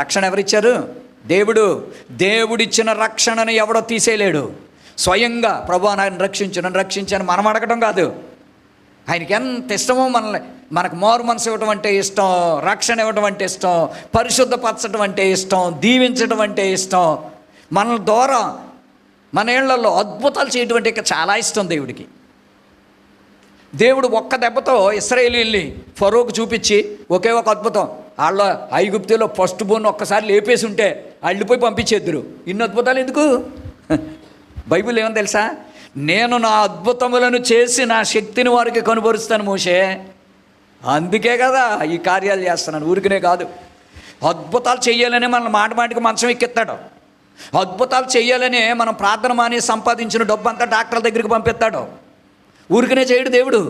రక్షణ ఎవరిచ్చారు? దేవుడు. దేవుడిచ్చిన రక్షణను ఎవడో తీసేయలేడు. స్వయంగా ప్రభువా నన్ను రక్షించని మనం అడగటం కాదు. ఆయనకి ఎంత ఇష్టమో మనకు మారు మనసు ఇవ్వటం అంటే ఇష్టం, రక్షణ ఇవ్వటం అంటే ఇష్టం, పరిశుద్ధపరచడం అంటే ఇష్టం, దీవించడం అంటే ఇష్టం. మన ద్వారా మన ఏళ్లలో అద్భుతాలు చేయడం అంటే ఇక చాలా ఇష్టం దేవుడికి. దేవుడు ఒక్క దెబ్బతో ఇశ్రాయేలీయుల్ని ఫరోకు చూపించి ఒకే ఒక అద్భుతం, వాళ్ళ ఐగుప్తులో ఫస్ట్ బోన్ ఒక్కసారి లేపేసి ఉంటే అల్లిపోయి పంపించేద్దరు. ఇన్ని అద్భుతాలు ఎందుకు? బైబిల్ ఏమని తెలుసా? నేను నా అద్భుతములను చేసి నా శక్తిని వారికి కనుబరుస్తాను మోషే. అందుకే కదా ఈ కార్యాలు చేస్తున్నాను, ఊరికనే కాదు. అద్భుతాలు చెయ్యాలనే మన మాటికి మంచం ఎక్కిస్తాడు. అద్భుతాలు చెయ్యాలనే మనం ప్రార్థన మాని సంపాదించిన డబ్బు అంతా డాక్టర్ల దగ్గరికి పంపిస్తాడు. ఊరికనే చేయడు దేవుడు.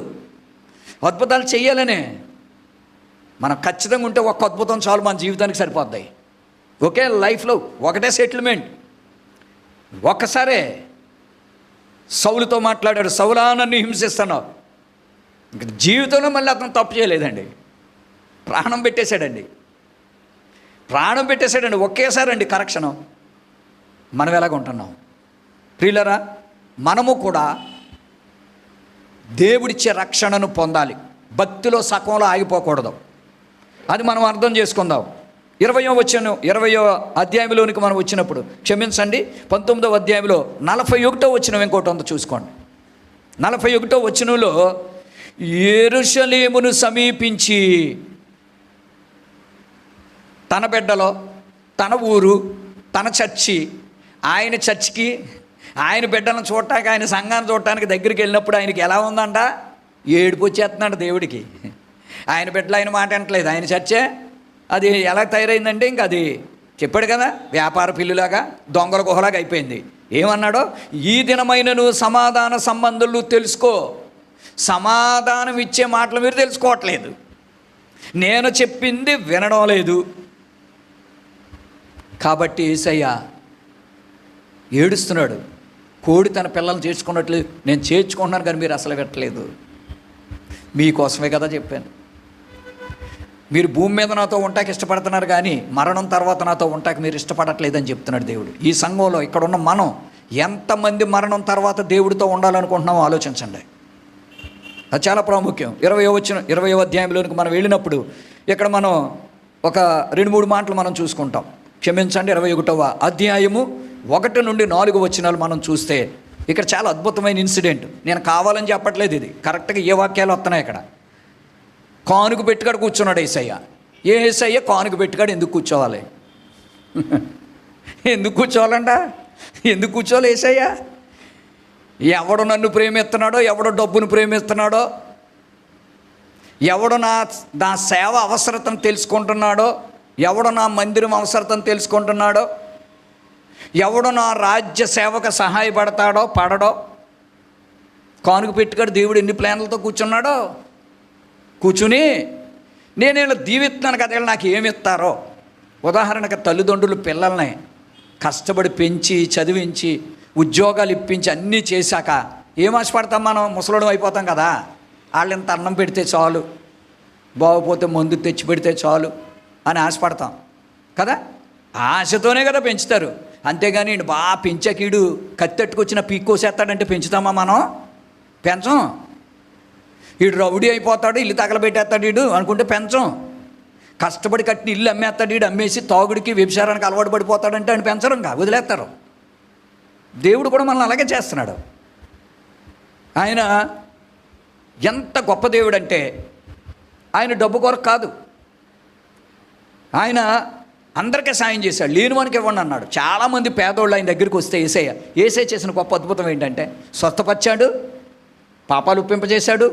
అద్భుతాలు చెయ్యాలనే మనం ఖచ్చితంగా ఉంటే ఒక్క అద్భుతం చాలు మన జీవితానికి సరిపోద్ది. ఒకే లైఫ్లో ఒకటే సెటిల్మెంట్. ఒక్కసారే సౌలుతో మాట్లాడాడు, సౌలా నన్ను హింసిస్తున్నావు. ఇంక జీవితంలో మళ్ళీ అతను తప్పు చేయలేదండి, ప్రాణం పెట్టేశాడండి. ఒకేసారి అండి కరెక్షను. మనం ఎలాగ ఉంటున్నాం ప్రియులరా? మనము కూడా దేవుడిచ్చే రక్షణను పొందాలి. భక్తిలో సకంలో ఆగిపోకూడదు. అది మనం అర్థం చేసుకుందాం. 20వ అధ్యాయంలోనికి మనం వచ్చినప్పుడు, క్షమించండి, 19వ అధ్యాయంలో 41వ వచనం ఇంకోటి ఉందో చూసుకోండి. 41వ వచనంలో, యెరూషలేమును సమీపించి తన బిడ్డలో, తన ఊరు, తన చర్చి, ఆయన చర్చికి, ఆయన బిడ్డలను చూడటానికి, ఆయన సంఘాన్ని చూడటానికి దగ్గరికి వెళ్ళినప్పుడు ఆయనకి ఎలా ఉందంట? ఏడుపు వచ్చేస్తున్నాడు దేవుడికి. ఆయన బిడ్డలు ఆయన మాట అంటలేదు, ఆయన చర్చే అది ఎలా తయారైందంటే ఇంకా అది చెప్పాడు కదా, వ్యాపార పిల్లులాగా, దొంగల గుహలాగా అయిపోయింది. ఏమన్నాడో, ఈ దినమైనను సమాధాన సంబంధులు తెలుసుకో, సమాధానం ఇచ్చే మాటలు మీరు తెలుసుకోవట్లేదు. నేను చెప్పింది వినడం లేదు. కాబట్టి యేసయ్య ఏడుస్తున్నాడు. కోడి తన పిల్లల్ని చేర్చుకున్నట్లు నేను చేర్చుకుంటున్నాను, కానీ మీరు అసలు వినట్లేదు. మీకోసమే కదా చెప్పాను. మీరు భూమి మీద నాతో ఉంటాకి ఇష్టపడుతున్నారు, కానీ మరణం తర్వాత నాతో ఉంటాకి మీరు ఇష్టపడట్లేదని చెప్తున్నాడు దేవుడు. ఈ సంఘంలో ఇక్కడ ఉన్న మనం ఎంతమంది మరణం తర్వాత దేవుడితో ఉండాలనుకుంటున్నామో ఆలోచించండి. అది చాలా ప్రాముఖ్యం. 20వ అధ్యాయంలోనికి మనం వెళ్ళినప్పుడు ఇక్కడ మనం ఒక 2-3 మాటలు మనం చూసుకుంటాం. క్షమించండి, 21వ అధ్యాయము 1 నుండి 4 వచనాలు మనం చూస్తే ఇక్కడ చాలా అద్భుతమైన ఇన్సిడెంట్. నేను కావాలని చెప్పట్లేదు, ఇది కరెక్ట్గా ఏ వాక్యాలు వస్తున్నాయి ఇక్కడ. కానుక పెట్టుకాడు కూర్చున్నాడు యేసయ్య. యేసయ్య కానుక పెట్టుకాడు ఎందుకు కూర్చోవాలి? ఎందుకు కూర్చోవాలంట? ఎందుకు కూర్చోవాలి యేసయ్య? ఎవడు నన్ను ప్రేమిస్తున్నాడో, ఎవడో డబ్బును ప్రేమిస్తున్నాడో, ఎవడు నా సేవ అవసరతను తెలుసుకుంటున్నాడో, ఎవడు నా మందిరం అవసరతను తెలుసుకుంటున్నాడో, ఎవడు నా రాజ్య సేవకు సహాయపడతాడో పడడో, కానుక పెట్టుకాడు దేవుడు ఎన్ని ప్లాన్లతో కూర్చున్నాడో. కూర్చుని నేను వీళ్ళు దీవిస్తున్నాను కదా, వీళ్ళు నాకు ఏమి ఇస్తారో. ఉదాహరణకు తల్లిదండ్రులు పిల్లల్ని కష్టపడి పెంచి చదివించి ఉద్యోగాలు ఇప్పించి అన్నీ చేశాక ఏం ఆశపడతాం మనం? ముసలోడం అయిపోతాం కదా. వాళ్ళు ఇంత అన్నం పెడితే చాలు, బాగోపోతే మందు తెచ్చి పెడితే చాలు అని ఆశపడతాం కదా. ఆశతోనే కదా పెంచుతారు. అంతేగాని బాగా పెంచాకీడు కత్తెట్టుకొచ్చిన పీక్కోసేస్తాడంటే పెంచుతామా మనం? పెంచం. వీడు రౌడీ అయిపోతాడు, ఇల్లు తగలబెట్టేస్తాడు వీడు అనుకుంటే పెంచం. కష్టపడి కట్టిన ఇల్లు అమ్మేస్తాడు వీడు, అమ్మేసి తాగుడికి వ్యభిచారానికి అలవాటు పడిపోతాడంటే ఆయన పెంచరు, ఇంకా వదిలేస్తారు. దేవుడు కూడా మనల్ని అలాగే చేస్తున్నాడు. ఆయన ఎంత గొప్ప దేవుడు అంటే ఆయన డబ్బు కొరకు కాదు, ఆయన అందరికీ సాయం చేశాడు. లేని వానికి ఇవ్వండి అన్నాడు. చాలామంది పేదోళ్ళు ఆయన దగ్గరికి వస్తే యేసయ్య చేసిన గొప్ప అద్భుతం ఏంటంటే స్వస్థపరిచాడు, పాపాలు ఒప్పింపజేశాడు.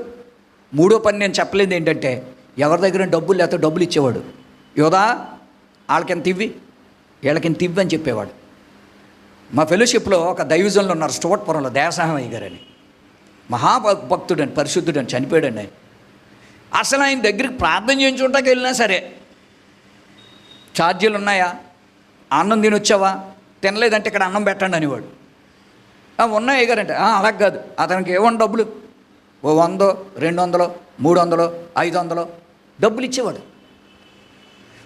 3వ పని నేను చెప్పలేదు ఏంటంటే ఎవరి దగ్గర డబ్బులు లేకపోతే డబ్బులు ఇచ్చేవాడు. యోదా వాళ్ళకింత ఇవ్వి, వీళ్ళకింత ఇవ్వి అని చెప్పేవాడు. మా ఫెలోషిప్లో ఒక దైవజనులు ఉన్నారు స్టోట్పురంలో, దేవసాహమయ్య గారని, మహాభక్తుడని, పరిశుద్ధుడని, చనిపోయాడండి ఆయన. అసలు ఆయన దగ్గరికి ప్రార్థన చేయించుకుంటాకి వెళ్ళినా సరే ఛార్జీలు ఉన్నాయా, అన్నం తినొచ్చావా, తినలేదంటే ఇక్కడ అన్నం పెట్టండి అనేవాడు. ఉన్నాయి గారంటే అలాగ కాదు, అతనికి ఏమన్నా డబ్బులు ఓ 100, 200, 300, 500 డబ్బులు ఇచ్చేవాడు.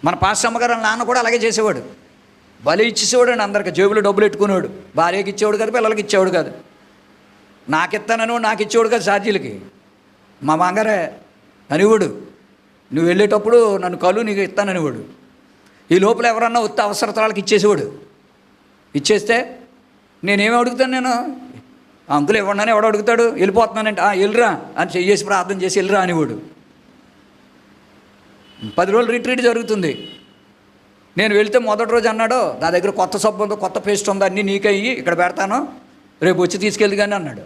మన పాస్టమ్మ గారు నాన్న కూడా అలాగే చేసేవాడు. బలి ఇచ్చేసేవాడు అండి అందరికి. జేబులో డబ్బులు పెట్టుకునేవాడు. భార్యకి ఇచ్చేవాడు కాదు, పిల్లలకి ఇచ్చేవాడు కాదు. నాకు ఇస్తానని నాకు ఇచ్చేవాడు కాదు ఛార్జీలకి. మా మాంగారే అనేవాడు, నువ్వు వెళ్ళేటప్పుడు నన్ను కలు నీకు ఇస్తాననేవాడు. ఈ లోపల ఎవరన్నా వస్తే అవసరతలకు ఇచ్చేసేవాడు. ఇచ్చేస్తే నేనేమి అడుగుతాను, నేను అంకులు ఇవ్వండి అని ఎవడు అడుగుతాడు? వెళ్ళిపోతున్నానంటే వెళ్ళిరా అని చెయ్యేసి ప్రార్థన చేసి వెళ్ళిరా అనేవాడు. 10 రోజులు రిట్రీట్ జరుగుతుంది. నేను వెళ్తే మొదటి రోజు అన్నాడు, నా దగ్గర కొత్త సబ్బు ఉందో కొత్త పేస్ట్ ఉందో అన్నీ నీకయ్యి ఇక్కడ పెడతాను, రేపు వచ్చి తీసుకెళ్ళి కానీ అన్నాడు.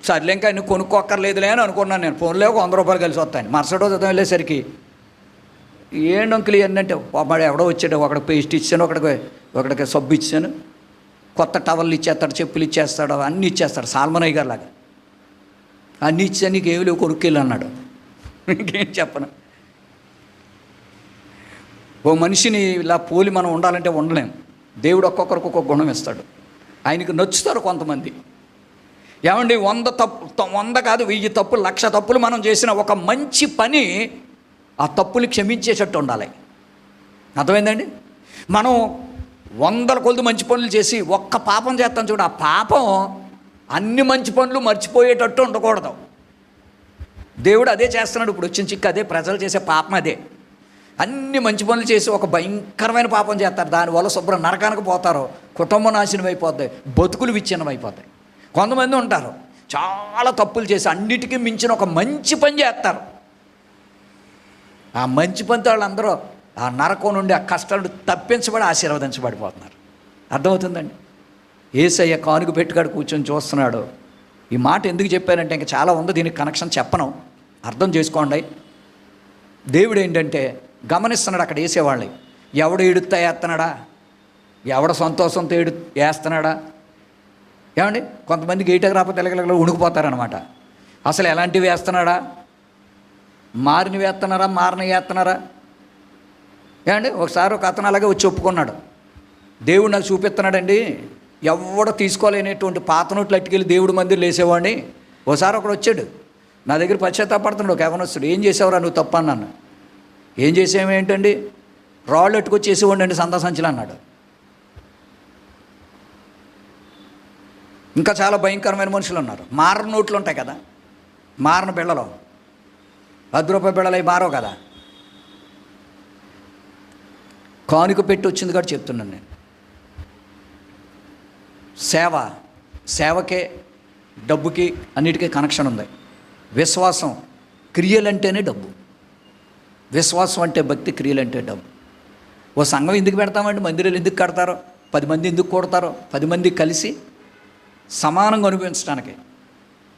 సర్లే ఇంకా అన్నీ కొనుక్కోక్కర్లేదులే అని అనుకున్నాను నేను. ఫోన్లో ఒక 100 రూపాయలు కలిసి వస్తాను. మరుసటి రోజు ఉదయం వెళ్ళేసరికి ఏంటి అంకులు ఏంటంటే వాడు ఎవడో వచ్చాడు, ఒకడికి పేస్ట్ ఇచ్చాను, ఒకడికి సబ్బు ఇచ్చాను, కొత్త టవల్లు ఇచ్చేస్తాడు, చెప్పులు ఇచ్చేస్తాడు, అన్నీ ఇచ్చేస్తాడు సాల్మనయ్య గారు లాగా. అన్నీ ఇచ్చా నీకు ఏమి లేవు కొనుక్కెళ్ళి అన్నాడు. ఇంకేం చెప్పను. ఓ మనిషిని ఇలా పోలి మనం ఉండాలంటే ఉండలేం. దేవుడు ఒక్కొక్కరికి ఒక్కొక్క గుణం ఇస్తాడు. ఆయనకు నచ్చుతారు కొంతమంది. ఏమండి 100 కాదు 1000 తప్పులు 1,00,000 తప్పులు మనం చేసిన ఒక మంచి పని ఆ తప్పులు క్షమించేటట్టు ఉండాలి. అర్థమైందండి? మనం 100 కొలది మంచి పనులు చేసి ఒక్క పాపం చేస్తాం చూడు, ఆ పాపం అన్ని మంచి పనులు మర్చిపోయేటట్టు ఉండకూడదు. దేవుడు అదే చేస్తున్నాడు. ఇప్పుడు వచ్చిన చిక్కు అదే, ప్రజలు చేసే పాపం అదే. అన్ని మంచి పనులు చేసి ఒక భయంకరమైన పాపం చేస్తారు, దానివల్ల శుభ్రం నరకానికి పోతారు, కుటుంబం నాశనం అయిపోతాయి, బతుకులు విచ్ఛిన్నం అయిపోతాయి. కొంతమంది ఉంటారు చాలా తప్పులు చేసి అన్నిటికీ మించిన ఒక మంచి పని చేస్తారు. ఆ మంచి పనితో వాళ్ళందరూ ఆ నరకం నుండి ఆ కష్టాలు తప్పించబడి ఆశీర్వదించబడిపోతున్నారు. అర్థమవుతుందండి? యేసయ్య కానుక పెట్టుకాడు కూర్చొని చూస్తున్నాడు. ఈ మాట ఎందుకు చెప్పానంటే ఇంకా చాలా ఉంది, దీనికి కనెక్షన్ చెప్పను, అర్థం చేసుకోండి. దేవుడు ఏంటంటే గమనిస్తున్నాడు అక్కడ వేసేవాళ్ళని. ఎవడు ఏడుస్తా వేస్తున్నాడా, ఎవడ సంతోషంతో వేస్తున్నాడా. ఏమండి కొంతమందికి ఏటకు రాకపోతే తెలగలగల ఉణుకుపోతారనమాట. అసలు ఎలాంటివి వేస్తున్నాడా? మారినవి వేస్తున్నారా, మారినవి వేస్తున్నారా? ఏమండి, ఒకసారి ఒక అతను అలాగే వచ్చి ఒప్పుకున్నాడు, దేవుడు నాకు చూపిస్తున్నాడండి, ఎవడో తీసుకోలేనటువంటి పాత నోట్లు అట్టుకెళ్ళి దేవుడు మందిరం వేసేవాడిని. ఒకసారి ఒకడు వచ్చాడు నా దగ్గర పశ్చాత్తాపడుతున్నాడు, ఒక యవనస్తుడు. ఏం చేసావురా నువ్వు తప్పు అన్నాను. ఏం చేసామేంటండి, రాళ్ళు ఎట్టుకొచ్చి చేసేవాడిని అండి సందా సంచులు అన్నాడు. ఇంకా చాలా భయంకరమైన మనుషులు ఉన్నారు. మారని నోట్లు ఉంటాయి కదా, మారని బిళ్ళలో, ₹10 బిళ్ళలు అవి మారవు కదా. కానుక పెట్టి వచ్చింది కాబట్టి చెప్తున్నాను నేను. సేవకే డబ్బుకి అన్నిటికీ కనెక్షన్ ఉంది. విశ్వాసం క్రియలంటేనే డబ్బు, విశ్వాసం అంటే భక్తి, క్రియలంటే డబ్బు. ఓ సంఘం ఎందుకు పెడతామండి, మందిరాలు ఎందుకు కడతారో, 10 మంది ఎందుకు కొడతారో, 10 మంది కలిసి సమానంగా అనుభవించడానికి.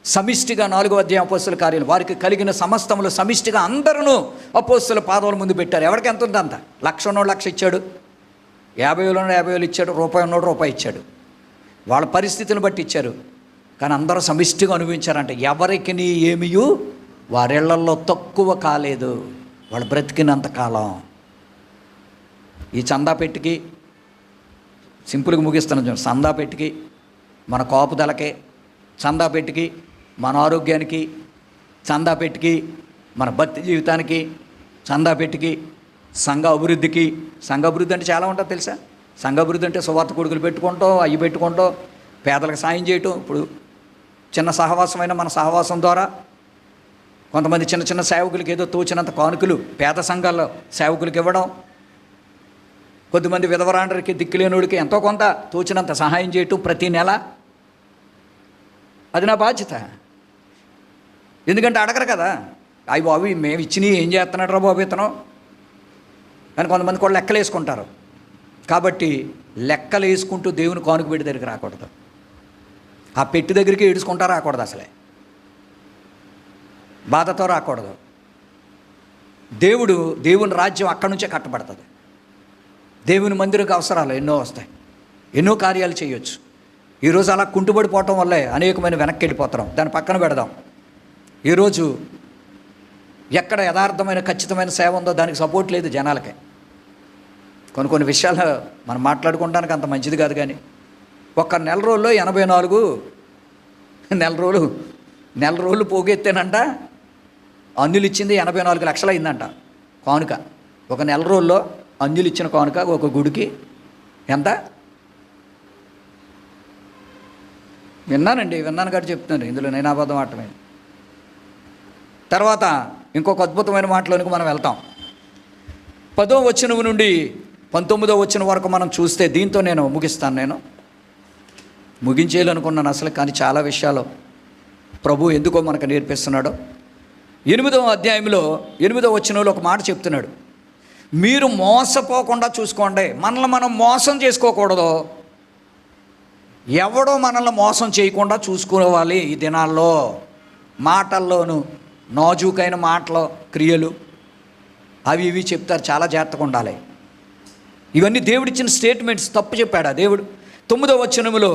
సమిష్టిగా 4వ అధ్యాయం అపోస్తల కార్యాలు, వారికి కలిగిన సమస్తములు సమిష్టిగా అందరూ అపోస్తల పాదముల ముందు పెట్టారు. ఎవరికి ఎంత ఉంది అంత, 1,00,000 ఉన్నోడు 1,00,000 ఇచ్చాడు, 50,000 ఉన్నోడు 50,000 ఇచ్చాడు, రూపాయి ఉన్నోడు రూపాయి ఇచ్చాడు. వాళ్ళ పరిస్థితిని బట్టి ఇచ్చారు, కానీ అందరూ సమిష్టిగా అనుభవించారంట. ఎవరికి ఏమియు వారిళ్లల్లో తక్కువ కాలేదు, వాళ్ళు బ్రతికినంత కాలం. ఈ చందా పెట్టికి సింపుల్గా ముగిస్తున్నాను చూడండి. చందా పెట్టికి, మన కాపుదలకే, చందా పెట్టికి మన ఆరోగ్యానికి, చందా పెట్టికి మన భక్తి జీవితానికి, చందా పెట్టికి సంఘ అభివృద్ధికి. సంఘ అభివృద్ధి అంటే చాలా ఉంటుంది తెలుసా. సంఘ అభివృద్ధి అంటే సువార్త కొడుకులు పెట్టుకుంటాం, అవి పెట్టుకుంటాం, పేదలకు సాయం చేయటం. ఇప్పుడు చిన్న సహవాసమైన మన సహవాసం ద్వారా కొంతమంది చిన్న చిన్న సేవకులకి ఏదో తోచినంత కానుకలు పేద సంఘాల్లో సేవకులకి ఇవ్వడం, కొద్దిమంది విధవరాండరికి దిక్కులేనుడికి ఎంతో కొంత తోచినంత సహాయం చేయటం ప్రతి నెల. అది నా బాధ్యత. ఎందుకంటే అడగరు కదా, అవి బాబు మేము ఇచ్చినవి ఏం చేస్తున్నాడు రా బాబు ఇతను అని కొంతమంది కూడా లెక్కలు వేసుకుంటారు. కాబట్టి లెక్కలు వేసుకుంటూ దేవుని కానుక పెట్టి దగ్గరికి రాకూడదు, ఆ పెట్టి దగ్గరికి ఏడుచుకుంటా రాకూడదు, అసలే బాధతో రాకూడదు. దేవుని రాజ్యం అక్కడి నుంచే కట్టబడుతుంది. దేవుని మందిరకు అవసరాలు ఎన్నో వస్తాయి, ఎన్నో కార్యాలు చేయొచ్చు. ఈరోజు అలా కుంటుబడిపోవటం వల్లే అనేకమైన వెనక్కి వెళ్ళిపోతున్నాం. దాన్ని పక్కన పెడదాం. ఈరోజు ఎక్కడ యథార్థమైన ఖచ్చితమైన సేవ ఉందో దానికి సపోర్ట్ లేదు జనాలకే. కొన్ని విషయాలు మనం మాట్లాడుకోవడానికి అంత మంచిది కాదు. కానీ ఒక్క నెల రోజుల్లో 84 నెల రోజులు పోగెత్తేనంట, అంజులు ఇచ్చింది 84 లక్షలు అయిందంట కానుక. ఒక నెల రోజుల్లో అంజులు ఇచ్చిన కానుక ఒక గుడికి ఎంత విన్నాను కాబట్టి చెప్తున్నాను, ఇందులో నేను అబద్ధం ఆడటమే. తర్వాత ఇంకొక అద్భుతమైన మాటలోనికి మనం వెళ్తాం. 10వ వచనం నుండి 19వ వచనం వరకు మనం చూస్తే, దీంతో నేను ముగిస్తాను. నేను ముగించేయాలనుకున్నాను అసలు, కానీ చాలా విషయాలు ప్రభు ఎందుకో మనకు నేర్పిస్తున్నాడు. 8వ అధ్యాయంలో 8వ వచనంలో ఒక మాట చెప్తున్నాడు, మీరు మోసపోకుండా చూసుకోండి. మనల్ని మనం మోసం చేసుకోకూడదు, ఎవడో మనల్ని మోసం చేయకుండా చూసుకోవాలి. ఈ దినాల్లో మాటల్లోనూ నాజూకైన మాటలు, క్రియలు అవి ఇవి చెప్తారు, చాలా జాగ్రత్తగా ఉండాలి. ఇవన్నీ దేవుడిచ్చిన స్టేట్మెంట్స్. తప్పు చెప్పాడా దేవుడు? 9వ వచనంలో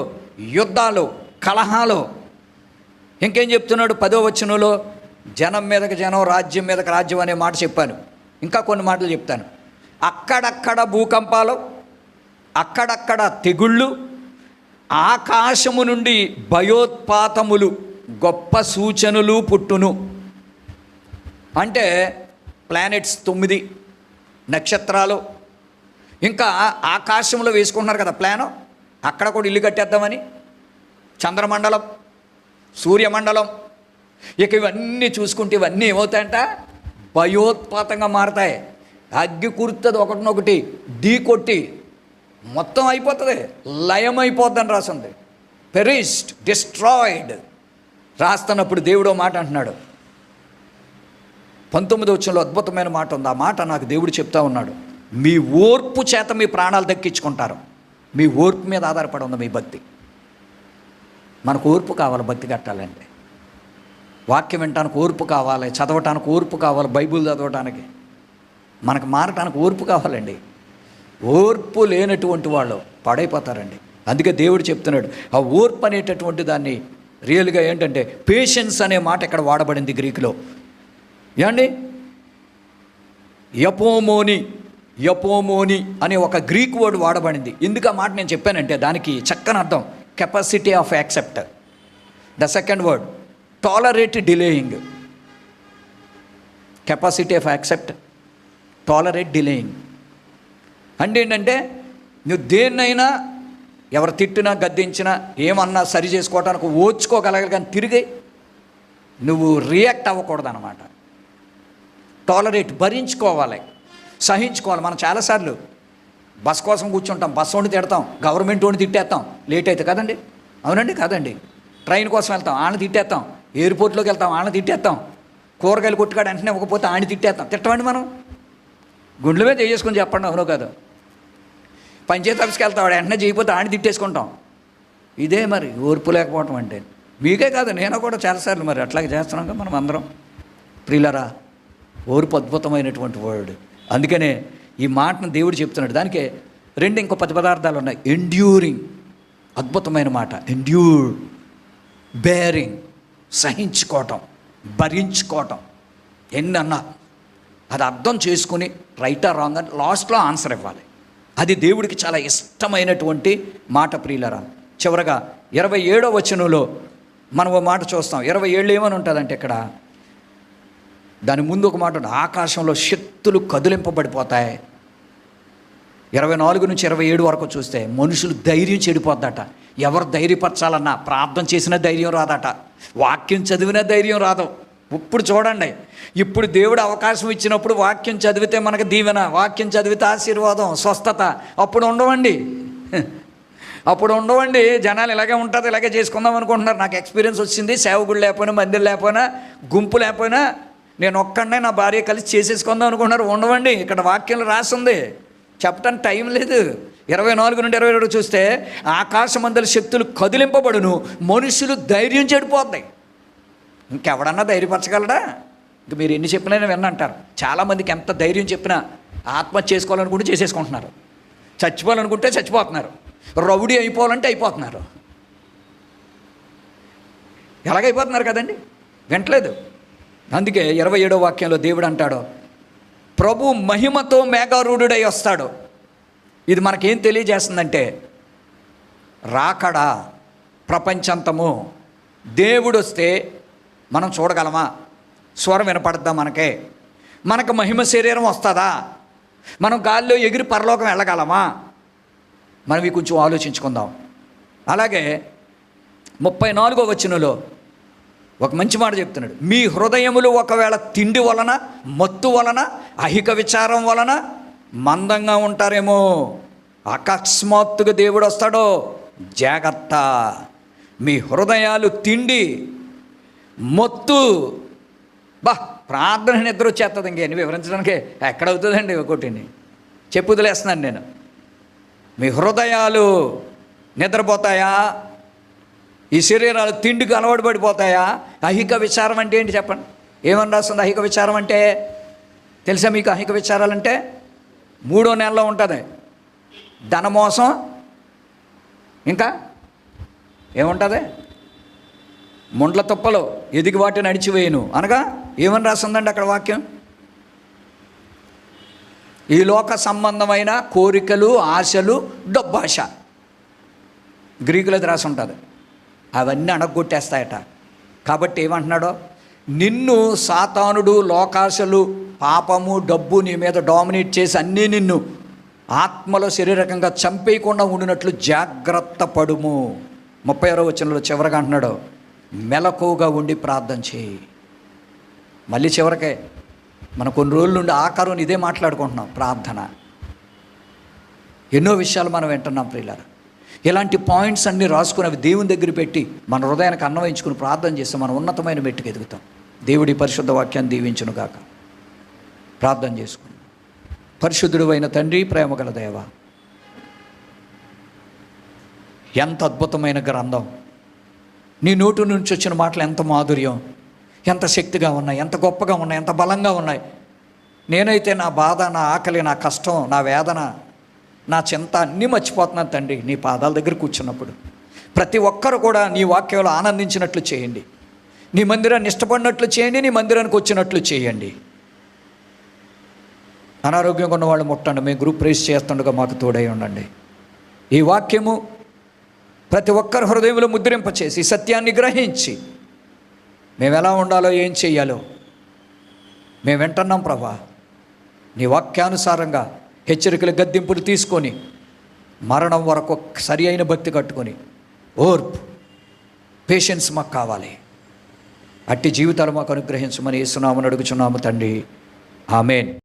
యుద్ధాలు, కలహాలు. ఇంకేం చెప్తున్నాడు 10వ వచనంలో? జనం మీదకి జనం, రాజ్యం మీదకి రాజ్యం అనే మాట చెప్పాను. ఇంకా కొన్ని మాటలు చెప్తాను. అక్కడక్కడ భూకంపాలు, అక్కడక్కడ తెగుళ్ళు, ఆకాశము నుండి భయోత్పాతములు, గొప్ప సూచనలు పుట్టును. అంటే ప్లానెట్స్ 9 నక్షత్రాలు, ఇంకా ఆకాశంలో వేసుకుంటున్నారు కదా ప్లాను, అక్కడ కూడా ఇల్లు కట్టేద్దామని. చంద్రమండలం, సూర్యమండలం, ఇక ఇవన్నీ చూసుకుంటే ఇవన్నీ ఏమవుతాయంట, భయోత్పాతంగా మారతాయి. అగ్గి కురుతుంది, ఒకటినొకటి ఢీ కొట్టి మొత్తం అయిపోతుంది, లయమైపోద్దని రాసింది. పెరిష్డ్, డిస్ట్రాయిడ్ రాస్తున్నప్పుడు దేవుడో మాట అంటున్నాడు. 19వ వచనంలో అద్భుతమైన మాట ఉంది. ఆ మాట నాకు దేవుడు చెప్తా ఉన్నాడు, మీ ఓర్పు చేత మీ ప్రాణాలు దక్కించుకుంటారు. మీ ఓర్పు మీద ఆధారపడి ఉంది మీ భక్తి. మనకు ఓర్పు కావాలి భక్తి కట్టాలంటే. వాక్యం వినటానికి ఓర్పు కావాలి, చదవటానికి ఓర్పు కావాలి, బైబిల్ చదవటానికి. మనకు మారటానికి ఓర్పు కావాలండి. ఓర్పు లేనటువంటి వాళ్ళు పాడైపోతారండి. అందుకే దేవుడు చెప్తున్నాడు, ఆ ఓర్పు అనేటటువంటి దాన్ని రియల్గా ఏంటంటే పేషెన్స్ అనే మాట ఇక్కడ వాడబడింది గ్రీకులో. ఏమండి, యపోమోని అనే ఒక గ్రీక్ వర్డ్ వాడబడింది. ఎందుకు ఆ మాట నేను చెప్పానంటే దానికి చక్కని అర్థం capacity of accept. The second word tolerate delaying. Capacity of accept, tolerate delaying అంటే ఏంటంటే నువ్వు దేన్నైనా ఎవరు తిట్టినా గద్దించినా ఏమన్నా సరి చేసుకోవటానికి ఓర్చుకోగలగాలి, కానీ తిరిగి నువ్వు రియాక్ట్ అవ్వకూడదు అనమాట. టాలరేట్, భరించుకోవాలి, సహించుకోవాలి. మనం చాలాసార్లు బస్ కోసం కూర్చుంటాం, బస్సు వాడిని తిడతాం, గవర్నమెంట్ వాడిని తిట్టేస్తాం లేట్ అయితే, కదండి? అవునండి కాదండి? ట్రైన్ కోసం వెళ్తాం, ఆయన తిట్టేస్తాం. ఎయిర్పోర్ట్లోకి వెళ్తాం, ఆయన తిట్టేస్తాం. కూరగాయలు కొట్టుకాడు వెంటనే ఇవ్వకపోతే ఆయన తిట్టేస్తాం. తిట్టమండి మనం? గుండెల మీద చేసుకొని చెప్పండి, అవునో కాదు? పంచాయతీ ఆఫీస్కి వెళ్తాం, వాడు వెంటనే చేయకపోతే ఆయన తిట్టేసుకుంటాం. ఇదే మరి ఓర్పు లేకపోవటం అంటే. మీకే కాదు, నేను కూడా చాలాసార్లు మరి అట్లాగే చేస్తున్నాం కదా మనం అందరం. ప్రియులరా, ఓర్పు అద్భుతమైనటువంటి వర్డ్. అందుకనే ఈ మాటను దేవుడు చెప్తున్నాడు. దానికే ఇంకో 10 పదార్థాలు ఉన్నాయి. ఎండ్యూరింగ్, అద్భుతమైన మాట. Endure, bearing, సహించుకోవటం, భరించుకోవటం. ఎన్నన్నా అది అర్థం చేసుకుని రైటా రాంగ్ అని లాస్ట్లో ఆన్సర్ ఇవ్వాలి. అది దేవుడికి చాలా ఇష్టమైనటువంటి మాట ప్రియులరా. చివరగా 27వ వచనంలో మనం ఓ మాట చూస్తాం. 27 ఏమని ఉంటుందంటే ఇక్కడ దాని ముందు ఒక మాట ఉంటుంది, ఆకాశంలో శక్తులు కదిలింపబడిపోతాయి. 24 నుంచి 27 వరకు చూస్తే మనుషులు ధైర్యం చెడిపోద్దట. ఎవరు ధైర్యపరచాలన్నా ప్రార్థన చేసినా ధైర్యం రాదట, వాక్యం చదివినా ధైర్యం రాదు. ఇప్పుడు చూడండి, ఇప్పుడు దేవుడు అవకాశం ఇచ్చినప్పుడు వాక్యం చదివితే మనకు దీవెన, వాక్యం చదివితే ఆశీర్వాదం, స్వస్థత. అప్పుడు ఉండవండి. జనాలు ఇలాగే ఉంటుంది, ఇలాగే చేసుకుందాం అనుకుంటున్నారు. నాకు ఎక్స్పీరియన్స్ వచ్చింది. సేవకుడు లేకపోయినా, మందిరం లేకపోయినా, గుంపు లేకపోయినా నేను ఒక్కడనే నా భార్య కలిసి చేసేసుకుందాం అనుకుంటున్నారు. ఉండవండి. ఇక్కడ వాక్యంలో రాసింది, చెప్పడానికి టైం లేదు. 24 నుండి 27 చూస్తే ఆకాశమందలి శక్తులు కదిలింపబడును, మనుషులు ధైర్యం చెడిపోతాయి. ఇంకెవడన్నా ధైర్యపరచగలడా? ఇంక మీరు ఎన్ని చెప్పినా విన్నంటారు. చాలామందికి ఎంత ధైర్యం చెప్పినా ఆత్మహత్య చేసుకోవాలనుకుంటే చేసేసుకుంటున్నారు, చచ్చిపోవాలనుకుంటే చచ్చిపోతున్నారు, రౌడీ అయిపోవాలంటే అయిపోతున్నారు. ఎలాగైపోతున్నారు కదండి, వింటలేదు. అందుకే 27వ వాక్యంలో దేవుడు అంటాడు, ప్రభు మహిమతో మేఘారూఢుడై వస్తాడు. ఇది మనకేం తెలియజేస్తుందంటే రాకడా, ప్రపంచంతము. దేవుడు వస్తే మనం చూడగలమా? స్వరం వినపడద్దా మనకు మహిమ శరీరం వస్తుందా? మనం గాల్లో ఎగిరి పరలోకం వెళ్ళగలమా? మనం ఇవి కొంచెం ఆలోచించుకుందాం. అలాగే 34వ వచనంలో ఒక మంచి మాట చెప్తున్నాడు, మీ హృదయములు ఒకవేళ తిండి వలన, మత్తు వలన, అహిక విచారం వలన మందంగా ఉంటారేమో, అకస్మాత్తుగా దేవుడు వస్తాడో, జాగ్రత్త. మీ హృదయాలు తిండి, మత్తు, ప్రార్థన నిద్ర వచ్చేస్తుంది. ఇంకేం వివరించడానికి ఎక్కడవుతుందండి? ఒకటిని చెప్పు వదిలేస్తున్నాను నేను. మీ హృదయాలు నిద్రపోతాయా? ఈ శరీరాలు తిండికి అలవాటు పడిపోతాయా? అహిక విచారం అంటే ఏంటి చెప్పండి? ఏమని రాస్తుంది అహిక విచారం అంటే? తెలుసా మీకు? అహిక విచారాలంటే 3వ నెలలో ఉంటుంది. ధనమోసం, ఇంకా ఏముంటుంది? ముండ్ల తుప్పలు ఎదిగి వాటిని అడిచివేయను అనగా ఏమని రాస్తుందండి అక్కడ వాక్యం? ఈ లోక సంబంధమైన కోరికలు, ఆశలు, డబ్బాశ. గ్రీకులది రాసి ఉంటుంది. అవన్నీ అణగొట్టేస్తాయట. కాబట్టి ఏమంటున్నాడో, నిన్ను సాతానుడు, లోకాశలు, పాపము, డబ్బు నీ మీద డామినేట్ చేసి అన్నీ నిన్ను ఆత్మలో శరీరకంగా చంపేయకుండా ఉండినట్లు జాగ్రత్త పడుము. 36వ వచనంలో చివరగా అంటున్నాడు, మెలకువగా ఉండి ప్రార్థన చేయి. మళ్ళీ చివరికే మనం కొన్ని రోజుల నుండి ఆకారం ఇదే మాట్లాడుకుంటున్నాం, ప్రార్థన. ఎన్నో విషయాలు మనం వింటున్నాం ప్రియులారా. ఇలాంటి పాయింట్స్ అన్నీ రాసుకుని అవి దేవుని దగ్గర పెట్టి మన హృదయానికి అన్వయించుకుని ప్రార్థన చేస్తే మనం ఉన్నతమైన మెట్టుకు ఎదుగుతాం. దేవుడి పరిశుద్ధ వాక్యాన్ని దీవించును గాక. ప్రార్థన చేసుకుని. పరిశుద్ధుడు అయిన తండ్రి, ప్రేమగల దేవ, ఎంత అద్భుతమైన గ్రంథం. నీ నోటి నుంచి వచ్చిన మాటలు ఎంత మాధుర్యం, ఎంత శక్తిగా ఉన్నాయి, ఎంత గొప్పగా ఉన్నాయి, ఎంత బలంగా ఉన్నాయి. నేనైతే నా బాధ, నా ఆకలి, నా కష్టం, నా వేదన, నా చింత అన్నీ మర్చిపోతున్నాను తండ్రి నీ పాదాల దగ్గర కూర్చున్నప్పుడు. ప్రతి ఒక్కరు కూడా నీ వాక్యంలో ఆనందించినట్లు చేయండి. నీ మందిరాన్ని ఇష్టపడినట్లు చేయండి. నీ మందిరానికి వచ్చినట్లు చేయండి. అనారోగ్యంగా ఉన్న వాళ్ళు ముట్టండి. మేము గ్రూప్ రేస్ చేస్తుండగా మాకు తోడై ఉండండి. ఈ వాక్యము ప్రతి ఒక్కరి హృదయంలో ముద్రింపచేసి సత్యాన్ని గ్రహించి మేము ఎలా ఉండాలో ఏం చెయ్యాలో మేము వింటున్నాం ప్రభా. నీ వాక్యానుసారంగా హెచ్చరికలు గద్దింపులు తీసుకొని మరణం వరకు సరి అయిన భక్తి కట్టుకొని ఓర్పు పేషెన్స్ మాకు కావాలి. అట్టి జీవితాలు మాకు అనుగ్రహించమని యేసునామమున అడుగుచున్నాము తండ్రి. ఆమేన్.